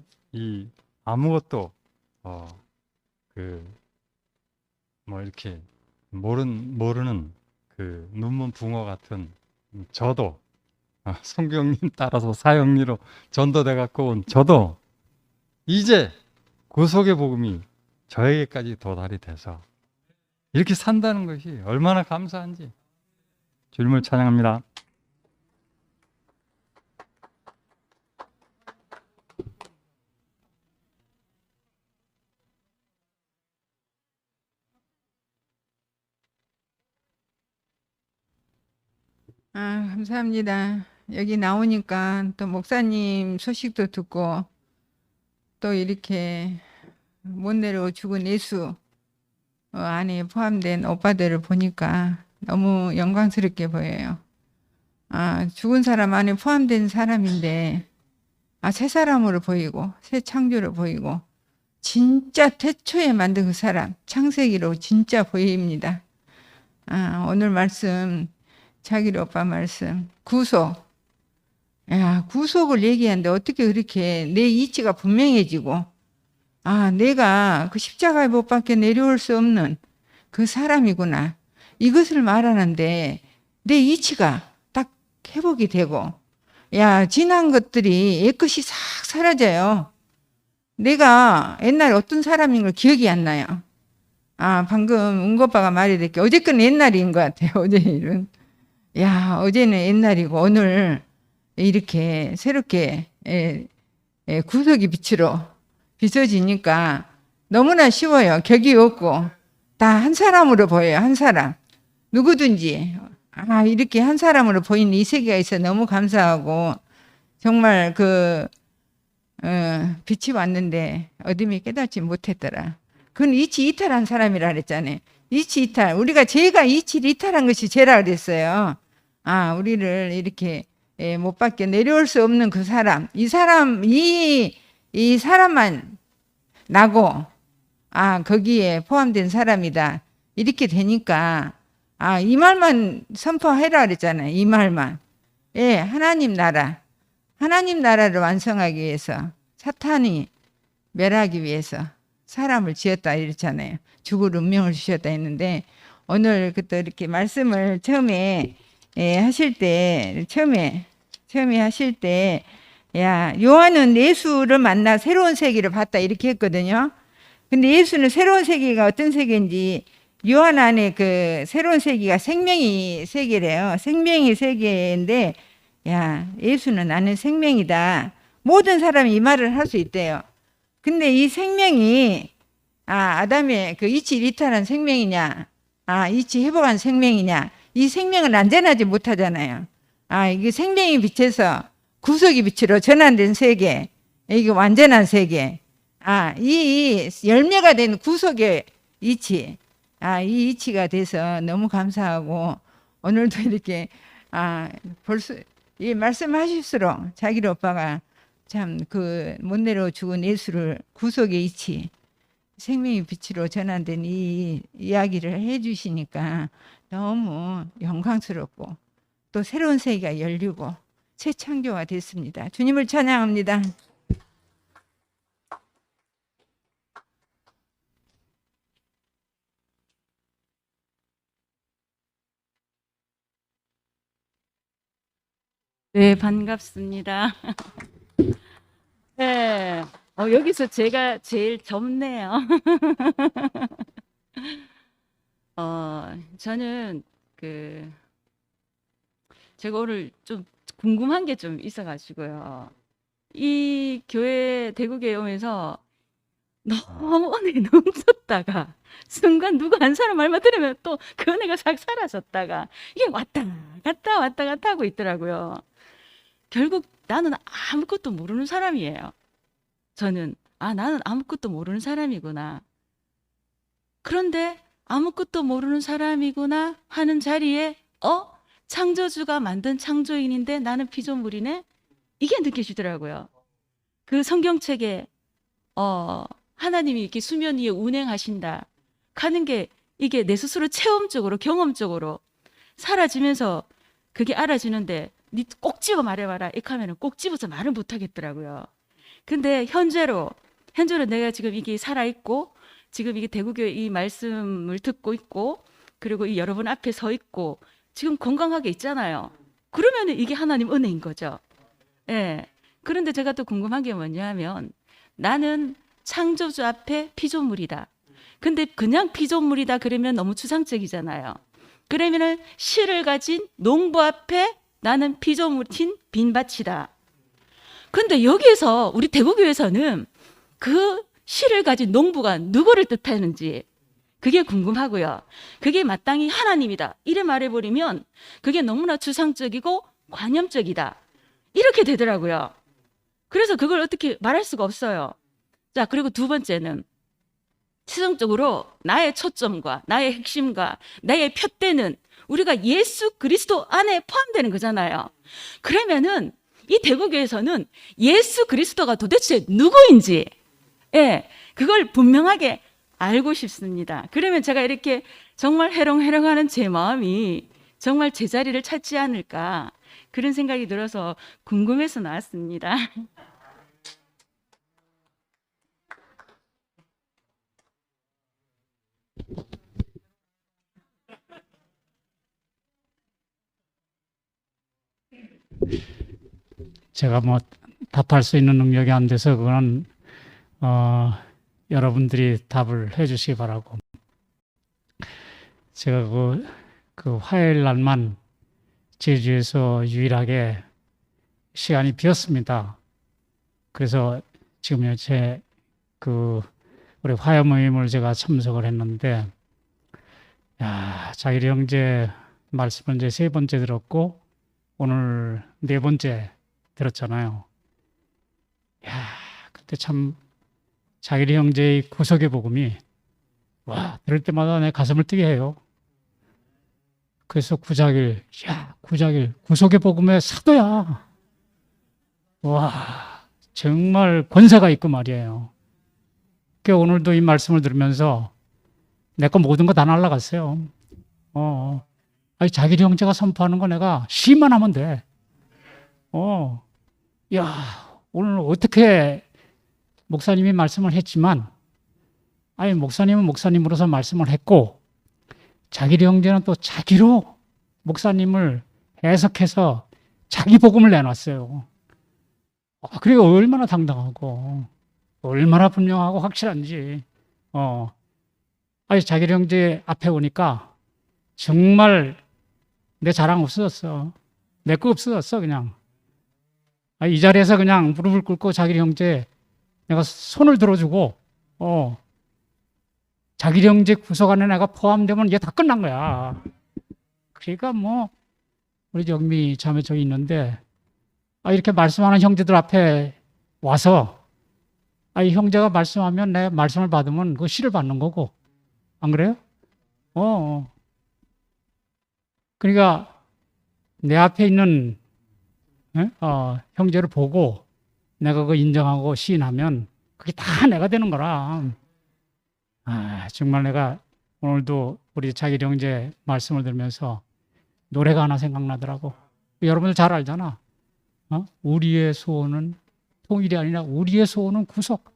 아무것도 이렇게 모르는 눈먼 붕어 같은 저도 성경님 따라서 사형리로 전도돼 갖고 온 저도 이제 구속의 복음이 저에게까지 도달이 돼서 이렇게 산다는 것이 얼마나 감사한지 주님을 찬양합니다. 감사합니다. 여기 나오니까 또 목사님 소식도 듣고 또 이렇게 못 내려 죽은 예수 안에 포함된 오빠들을 보니까 너무 영광스럽게 보여요. 죽은 사람 안에 포함된 사람인데 새 사람으로 보이고 새 창조로 보이고 진짜 태초에 만든 그 사람 창세기로 진짜 보입니다. 오늘 말씀 자기리 오빠 말씀 구속. 구속을 얘기하는데 어떻게 그렇게 내 이치가 분명해지고 내가 그 십자가에 못 박혀 내려올 수 없는 그 사람이구나. 이것을 말하는데 내 이치가 딱 회복이 되고 지난 것들이 옛것이 싹 사라져요. 내가 옛날에 어떤 사람인 걸 기억이 안 나요. 방금 은고빠가 말해드릴게 어제 건 옛날인 것 같아요. 어제 일은. 어제는 옛날이고 오늘 이렇게 새롭게 구속의 빛으로 비춰지니까 너무나 쉬워요. 격이 없고 다 한 사람으로 보여요. 한 사람. 누구든지 이렇게 한 사람으로 보이는 이 세계가 있어 너무 감사하고 정말 빛이 왔는데 어둠이 깨닫지 못했더라. 그건 이치 이탈한 사람이라 그랬잖아요. 이치 이탈. 우리가 죄가 이치 이탈한 것이 죄라 그랬어요. 우리를 이렇게 못 밖에 내려올 수 없는 그 사람. 이 사람만 나고 거기에 포함된 사람이다. 이렇게 되니까 이 말만 선포해라 그랬잖아요. 이 말만. 예, 하나님 나라를 완성하기 위해서 사탄이 멸하기 위해서 사람을 지었다 이랬잖아요. 죽을 운명을 주셨다 했는데 오늘 그때 이렇게 말씀을 처음에 하실 때 야, 요한은 예수를 만나 새로운 세계를 봤다 이렇게 했거든요. 근데 예수는 새로운 세계가 어떤 세계인지 요한 안에 그 새로운 세계가 생명의 세계래요. 생명의 세계인데 야, 예수는 나는 생명이다. 모든 사람이 이 말을 할 수 있대요. 근데 이 생명이 아담의 그 이치리탈한 생명이냐, 이치 회복한 생명이냐, 이 생명은 안전하지 못하잖아요. 이게 생명이 빛에서 구속의 빛으로 전환된 세계, 이게 완전한 세계. 이 열매가 된 구속의 이치, 이 이치가 돼서 너무 감사하고 오늘도 이렇게 벌써 이 말씀하실수록 자기를 오빠가 참 그 못 내려 죽은 예수를 구속의 이치, 생명의 빛으로 전환된 이 이야기를 해주시니까 너무 영광스럽고 또 새로운 세계가 열리고 새 창조가 됐습니다. 주님을 찬양합니다. 네, 반갑습니다. 네, 여기서 제가 제일 젊네요. 저는 제가 오늘 좀 궁금한 게 좀 있어가지고요. 이 교회, 대구교회 오면서 너무 은혜 넘쳤다가 순간 누구 한 사람 말만 들으면 또 그 은혜가 싹 사라졌다가 이게 왔다 갔다 하고 있더라고요. 결국 나는 아무것도 모르는 사람이에요. 저는 나는 아무것도 모르는 사람이구나. 그런데 아무것도 모르는 사람이구나 하는 자리에 창조주가 만든 창조인인데 나는 피조물이네? 이게 느껴지더라고요. 그 성경책에 하나님이 이렇게 수면 위에 운행하신다 하는 게 이게 내 스스로 체험적으로 경험적으로 사라지면서 그게 알아지는데 니 꼭 집어 말해봐라 이렇게 하면은 꼭 집어서 말을 못하겠더라고요. 근데 현재로 내가 지금 이게 살아있고 지금 이게 대구교회 이 말씀을 듣고 있고 그리고 이 여러분 앞에 서 있고 지금 건강하게 있잖아요. 그러면은 이게 하나님 은혜인 거죠. 예. 그런데 제가 또 궁금한 게 뭐냐면 나는 창조주 앞에 피조물이다. 근데 그냥 피조물이다 그러면 너무 추상적이잖아요. 그러면은 실을 가진 농부 앞에 나는 피조물인 빈밭이다. 근데 여기에서 우리 대구교회에서는 그 실을 가진 농부가 누구를 뜻하는지 그게 궁금하고요. 그게 마땅히 하나님이다. 이래 말해버리면 그게 너무나 추상적이고 관념적이다. 이렇게 되더라고요. 그래서 그걸 어떻게 말할 수가 없어요. 자, 그리고 두 번째는 최종적으로 나의 초점과 나의 핵심과 나의 푯대는 우리가 예수 그리스도 안에 포함되는 거잖아요. 그러면은 이 대구교회에서는 예수 그리스도가 도대체 누구인지 그걸 분명하게 알고 싶습니다. 그러면 제가 이렇게 정말 해롱해롱하는 제 마음이 정말 제자리를 찾지 않을까 그런 생각이 들어서 궁금해서 나왔습니다. 제가 뭐 답할 수 있는 능력이 안 돼서 그건 여러분들이 답을 해주시기 바라고. 제가 그 화요일 날만 제주에서 유일하게 시간이 비었습니다. 그래서 지금 우리 화요 모임을 제가 참석을 했는데, 자기리 형제 말씀을 이제 3번째 들었고, 오늘 4번째 들었잖아요. 근데 참 자기리 형제의 구속의 복음이 들을 때마다 내 가슴을 뛰게 해요. 그래서 구자길 구속의 복음의 사도야. 정말 권세가 있고 말이에요. 오늘도 이 말씀을 들으면서 내 거 모든 거 다 날라갔어요. 아니, 자기 형제가 선포하는 거 내가 시만 하면 돼. 야, 오늘 어떻게 목사님이 말씀을 했지만, 아니, 목사님은 목사님으로서 말씀을 했고, 자기 형제는 또 자기로 목사님을 해석해서 자기 복음을 내놨어요. 그리고 얼마나 당당하고, 얼마나 분명하고 확실한지. 아니, 자기 형제 앞에 오니까 정말 내 자랑 없어졌어. 내 거 없어졌어, 그냥. 이 자리에서 그냥 무릎을 꿇고 자기 형제 내가 손을 들어주고, 자기 형제 구속 안에 내가 포함되면 이게 다 끝난 거야. 그러니까 뭐, 우리 영미 자매 저기 있는데, 이렇게 말씀하는 형제들 앞에 와서, 이 형제가 말씀하면 내 말씀을 받으면 그 시를 받는 거고, 안 그래요? 그러니까 내 앞에 있는 형제를 보고 내가 그거 인정하고 시인하면 그게 다 내가 되는 거라. 정말 내가 오늘도 우리 자기 형제 말씀을 들으면서 노래가 하나 생각나더라고. 여러분들 잘 알잖아. 우리의 소원은 통일이 아니라 우리의 소원은 구속.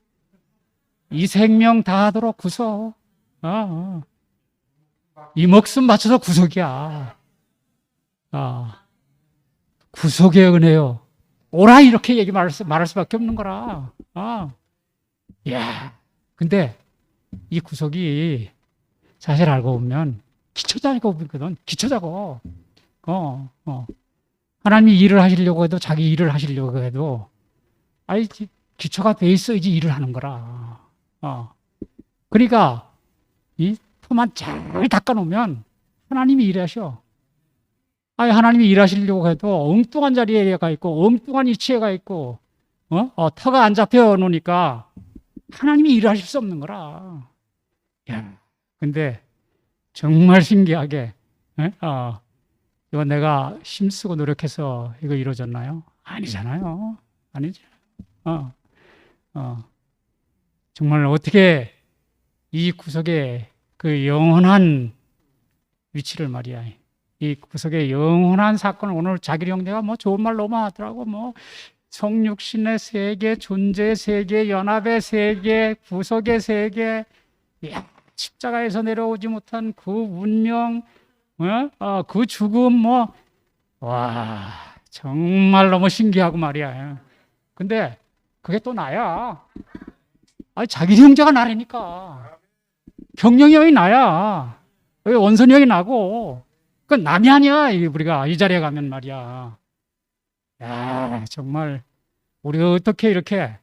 이 생명 다하도록 구속. 이 목숨 바쳐서 구속이야. 구속의 은혜요. 오라 이렇게 말할 수밖에 없는 거라. 근데 이 구속이 사실 알고 보면 기초자고 보거든. 기초자고. 하나님이 일을 하시려고 해도 자기 일을 하시려고 해도 기초가 돼 있어야지 일을 하는 거라. 그러니까 이 토만 잘 닦아놓으면 하나님이 일하셔. 하나님이 일하시려고 해도 엉뚱한 자리에 가 있고 엉뚱한 위치에 가 있고 터가 안 잡혀 놓으니까 하나님이 일하실 수 없는 거라. 근데 정말 신기하게 이거 내가 힘쓰고 노력해서 이거 이루어졌나요? 아니잖아요. 아니죠. 정말 어떻게 이 구석에 그 영원한 위치를 말이야. 이 구석의 영원한 사건을 오늘 자기 형제가 뭐 좋은 말 너무 하더라고. 뭐 성육신의 세계, 존재의 세계, 연합의 세계, 구속의 세계, 십자가에서 내려오지 못한 그 운명, 그 죽음, 와, 정말 너무 신기하고 말이야. 근데 그게 또 나야. 자기 형제가 나라니까. 경영이 형이 나야. 원선이 형이 나고. 그건 남이 아니야. 우리가 이 자리에 가면 말이야. 정말 우리가 어떻게 이렇게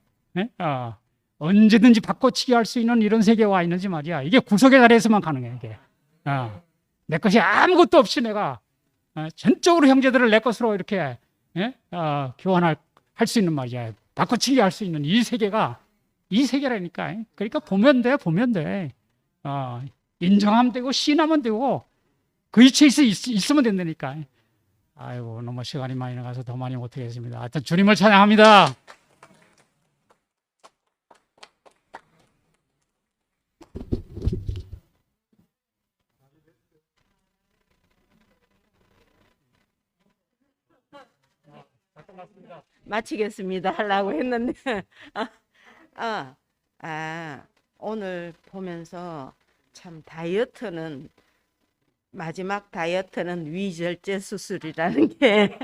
언제든지 바꿔치기 할 수 있는 이런 세계에 와 있는지 말이야. 이게 구속의 자리에서만 가능해. 이게. 내 것이 아무것도 없이 내가 전적으로 형제들을 내 것으로 이렇게 교환할 수 있는 말이야. 바꿔치기 할 수 있는 이 세계가 이 세계라니까. 그러니까 보면 돼. 인정하면 되고 신하면 되고 그 위치에 있으면 된다니까. 아이고, 너무 시간이 많이 나가서 더 많이 못하겠습니다. 하여튼 주님을 찬양합니다. 마치겠습니다 하려고 했는데 오늘 보면서 참 다이어트는 마지막 다이어트는 위절제 수술이라는 게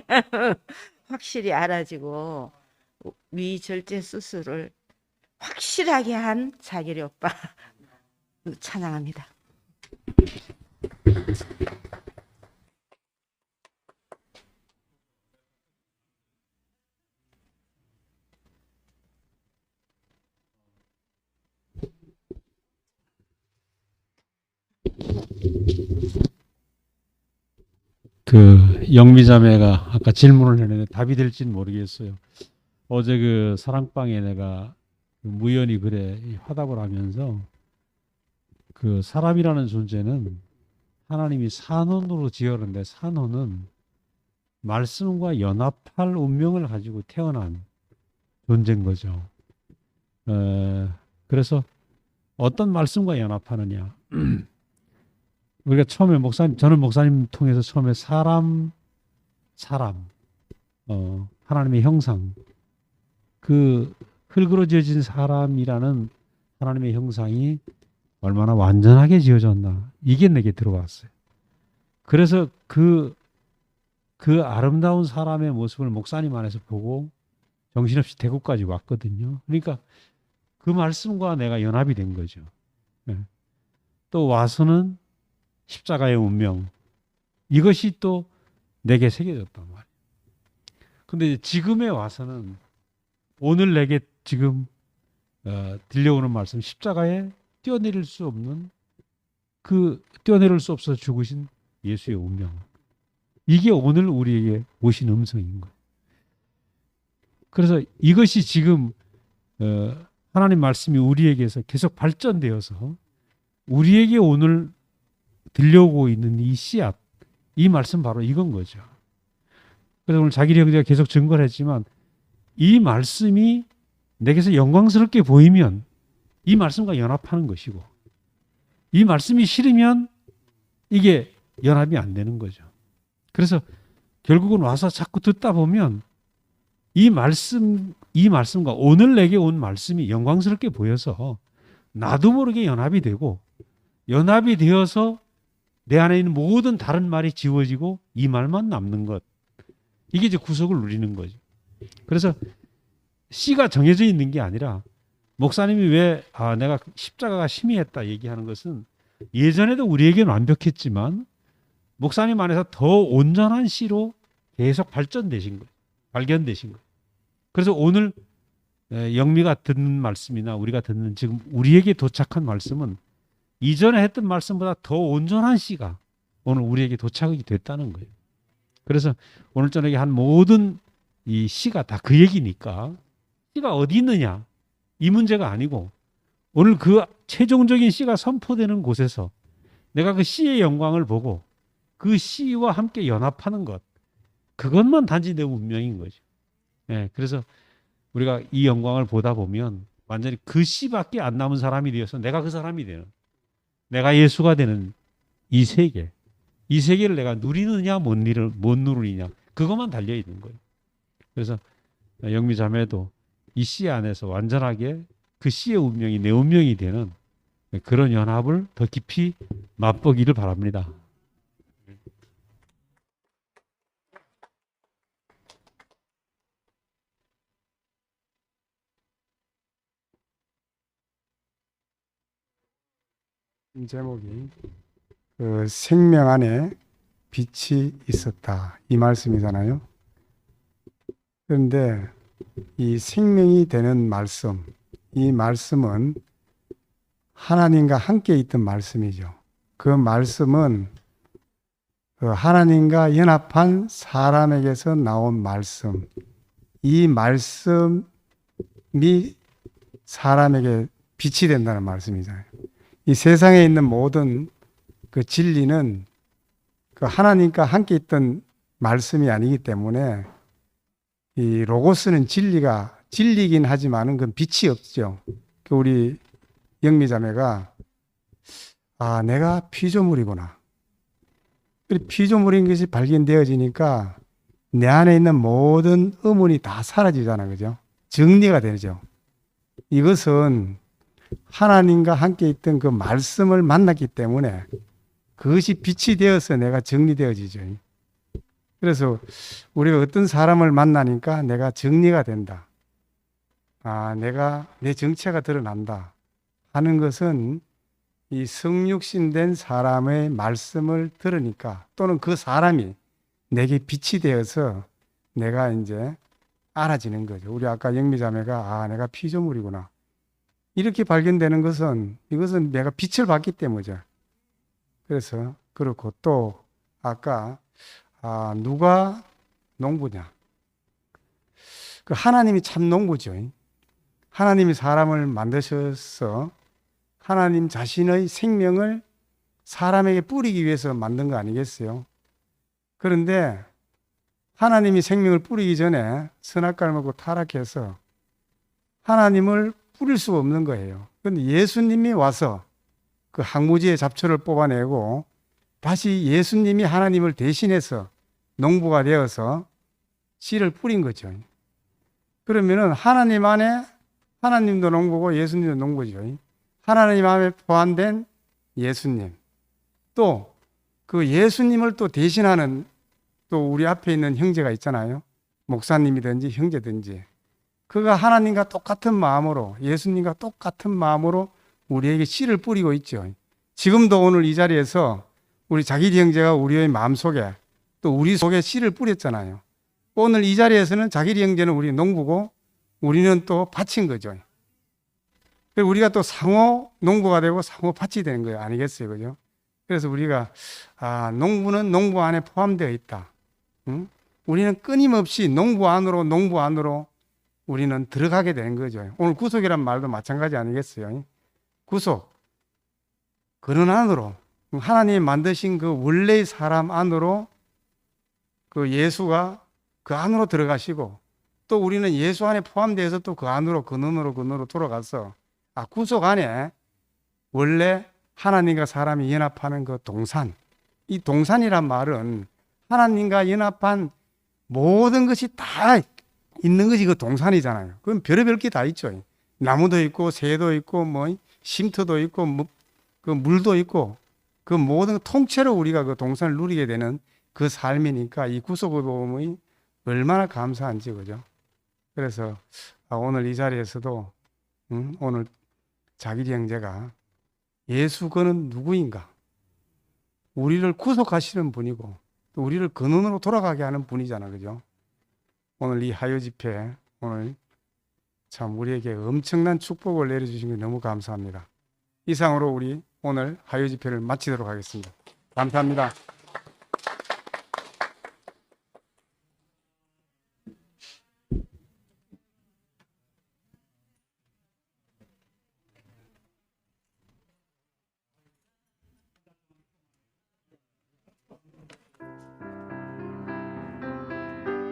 확실히 알아지고 위절제 수술을 확실하게 한 자기리 오빠 찬양합니다. 영미자매가 아까 질문을 했는데 답이 될지는 모르겠어요. 어제 그 사랑방에 내가 무연히 화답을 하면서 그 사람이라는 존재는 하나님이 산혼으로 지었는데 산혼은 말씀과 연합할 운명을 가지고 태어난 존재인 거죠. 그래서 어떤 말씀과 연합하느냐. 우리가 처음에 저는 목사님 통해서 처음에 사람, 하나님의 형상, 그 흙으로 지어진 사람이라는 하나님의 형상이 얼마나 완전하게 지어졌나, 이게 내게 들어왔어요. 그래서 그 아름다운 사람의 모습을 목사님 안에서 보고 정신없이 대구까지 왔거든요. 그러니까 그 말씀과 내가 연합이 된 거죠. 또 와서는 십자가의 운명, 이것이 또 내게 새겨졌단 말이에요. 근데 지금에 와서는 오늘 내게 지금 들려오는 말씀, 십자가에 뛰어내릴 수 없는, 뛰어내릴 수 없어 죽으신 예수의 운명, 이게 오늘 우리에게 오신 음성인 거예요. 그래서 이것이 지금 하나님 말씀이 우리에게서 계속 발전되어서 우리에게 오늘 들려오고 있는 이 씨앗, 이 말씀 바로 이건 거죠. 그래서 오늘 자기 형제가 계속 증거를 했지만 이 말씀이 내게서 영광스럽게 보이면 이 말씀과 연합하는 것이고, 이 말씀이 싫으면 이게 연합이 안 되는 거죠. 그래서 결국은 와서 자꾸 듣다 보면 이 말씀과 오늘 내게 온 말씀이 영광스럽게 보여서 나도 모르게 연합이 되고, 연합이 되어서 내 안에 있는 모든 다른 말이 지워지고 이 말만 남는 것, 이게 이제 구속을 누리는 거죠. 그래서 씨가 정해져 있는 게 아니라, 목사님이 왜 내가 십자가가 희미했다 얘기하는 것은 예전에도 우리에게는 완벽했지만 목사님 안에서 더 온전한 씨로 계속 발전되신 거예요. 발견되신 거예요. 그래서 오늘 영미가 듣는 말씀이나 우리가 듣는 지금 우리에게 도착한 말씀은 이전에 했던 말씀보다 더 온전한 씨가 오늘 우리에게 도착이 됐다는 거예요. 그래서 오늘 저녁에 한 모든 이 씨가 다 그 얘기니까, 씨가 어디 있느냐 이 문제가 아니고, 오늘 그 최종적인 씨가 선포되는 곳에서 내가 그 씨의 영광을 보고 그 씨와 함께 연합하는 것, 그것만 단지 내 운명인 거죠. 그래서 우리가 이 영광을 보다 보면 완전히 그 씨밖에 안 남은 사람이 되어서 내가 그 사람이 되는, 내가 예수가 되는 이 세계, 이 세계를 내가 누리느냐 못 누리느냐, 그것만 달려 있는 거예요. 그래서 영미 자매도 이 씨 안에서 완전하게 그 씨의 운명이 내 운명이 되는 그런 연합을 더 깊이 맛보기를 바랍니다. 제목이 그 생명 안에 빛이 있었다, 이 말씀이잖아요. 그런데 이 생명이 되는 말씀, 이 말씀은 하나님과 함께 있던 말씀이죠. 그 말씀은 그 하나님과 연합한 사람에게서 나온 말씀, 이 말씀이 사람에게 빛이 된다는 말씀이잖아요. 이 세상에 있는 모든 그 진리는 그 하나님과 함께 있던 말씀이 아니기 때문에, 이 로고스는 진리긴 하지만은 그 빛이 없죠. 그 우리 영미자매가 내가 피조물이구나, 피조물인 것이 발견되어지니까 내 안에 있는 모든 의문이 다 사라지잖아요. 그죠? 정리가 되죠. 이것은 하나님과 함께 있던 그 말씀을 만났기 때문에 그것이 빛이 되어서 내가 정리되어지죠. 그래서 우리가 어떤 사람을 만나니까 내가 정리가 된다, 내가 내 정체가 드러난다 하는 것은 이 성육신된 사람의 말씀을 들으니까, 또는 그 사람이 내게 빛이 되어서 내가 이제 알아지는 거죠. 우리 아까 영미자매가 내가 피조물이구나 이렇게 발견되는 것은, 이것은 내가 빛을 받기 때문이죠. 그래서 그렇고, 또 아까 누가 농부냐, 그 하나님이 참 농부죠. 하나님이 사람을 만드셔서 하나님 자신의 생명을 사람에게 뿌리기 위해서 만든 거 아니겠어요? 그런데 하나님이 생명을 뿌리기 전에 선악과를 먹고 타락해서 하나님을 뿌릴 수가 없는 거예요. 그런데 예수님이 와서 그 항무지의 잡초를 뽑아내고 다시 예수님이 하나님을 대신해서 농부가 되어서 씨를 뿌린 거죠. 그러면은 하나님 안에 하나님도 농부고 예수님도 농부죠. 하나님 안에 포함된 예수님, 또 그 예수님을 또 대신하는 또 우리 앞에 있는 형제가 있잖아요. 목사님이든지 형제든지 그가 하나님과 똑같은 마음으로, 예수님과 똑같은 마음으로 우리에게 씨를 뿌리고 있죠. 지금도 오늘 이 자리에서 우리 자기리 형제가 우리의 마음속에 또 우리 속에 씨를 뿌렸잖아요. 오늘 이 자리에서는 자기리 형제는 우리 농부고 우리는 또 밭인 거죠. 그리고 우리가 또 상호 농부가 되고 상호 밭이 되는 거예요. 아니겠어요? 그죠? 그래서 우리가 농부는 농부 안에 포함되어 있다. 응? 우리는 끊임없이 농부 안으로 우리는 들어가게 되는 거죠. 오늘 구속이란 말도 마찬가지 아니겠어요? 구속, 그런 안으로 하나님이 만드신 그 원래의 사람 안으로 그 예수가 그 안으로 들어가시고 또 우리는 예수 안에 포함되어서 또 그 안으로 근원으로 돌아가서 구속 안에 원래 하나님과 사람이 연합하는 그 동산, 이 동산이란 말은 하나님과 연합한 모든 것이 다 있는 것이 그 동산이잖아요. 그럼 별의별 게 다 있죠. 나무도 있고 새도 있고 뭐 쉼터도 있고 그 물도 있고 그 모든 통째로 우리가 그 동산을 누리게 되는 그 삶이니까 이 구속의 복음이 얼마나 감사한지, 그죠? 그래서 오늘 이 자리에서도 오늘 자기리 형제가 예수 그는 누구인가? 우리를 구속하시는 분이고 또 우리를 근원으로 돌아가게 하는 분이잖아, 그죠? 오늘 이 하요 집회 오늘 참 우리에게 엄청난 축복을 내려주신 게 너무 감사합니다. 이상으로 우리 오늘 하요 집회를 마치도록 하겠습니다. 감사합니다.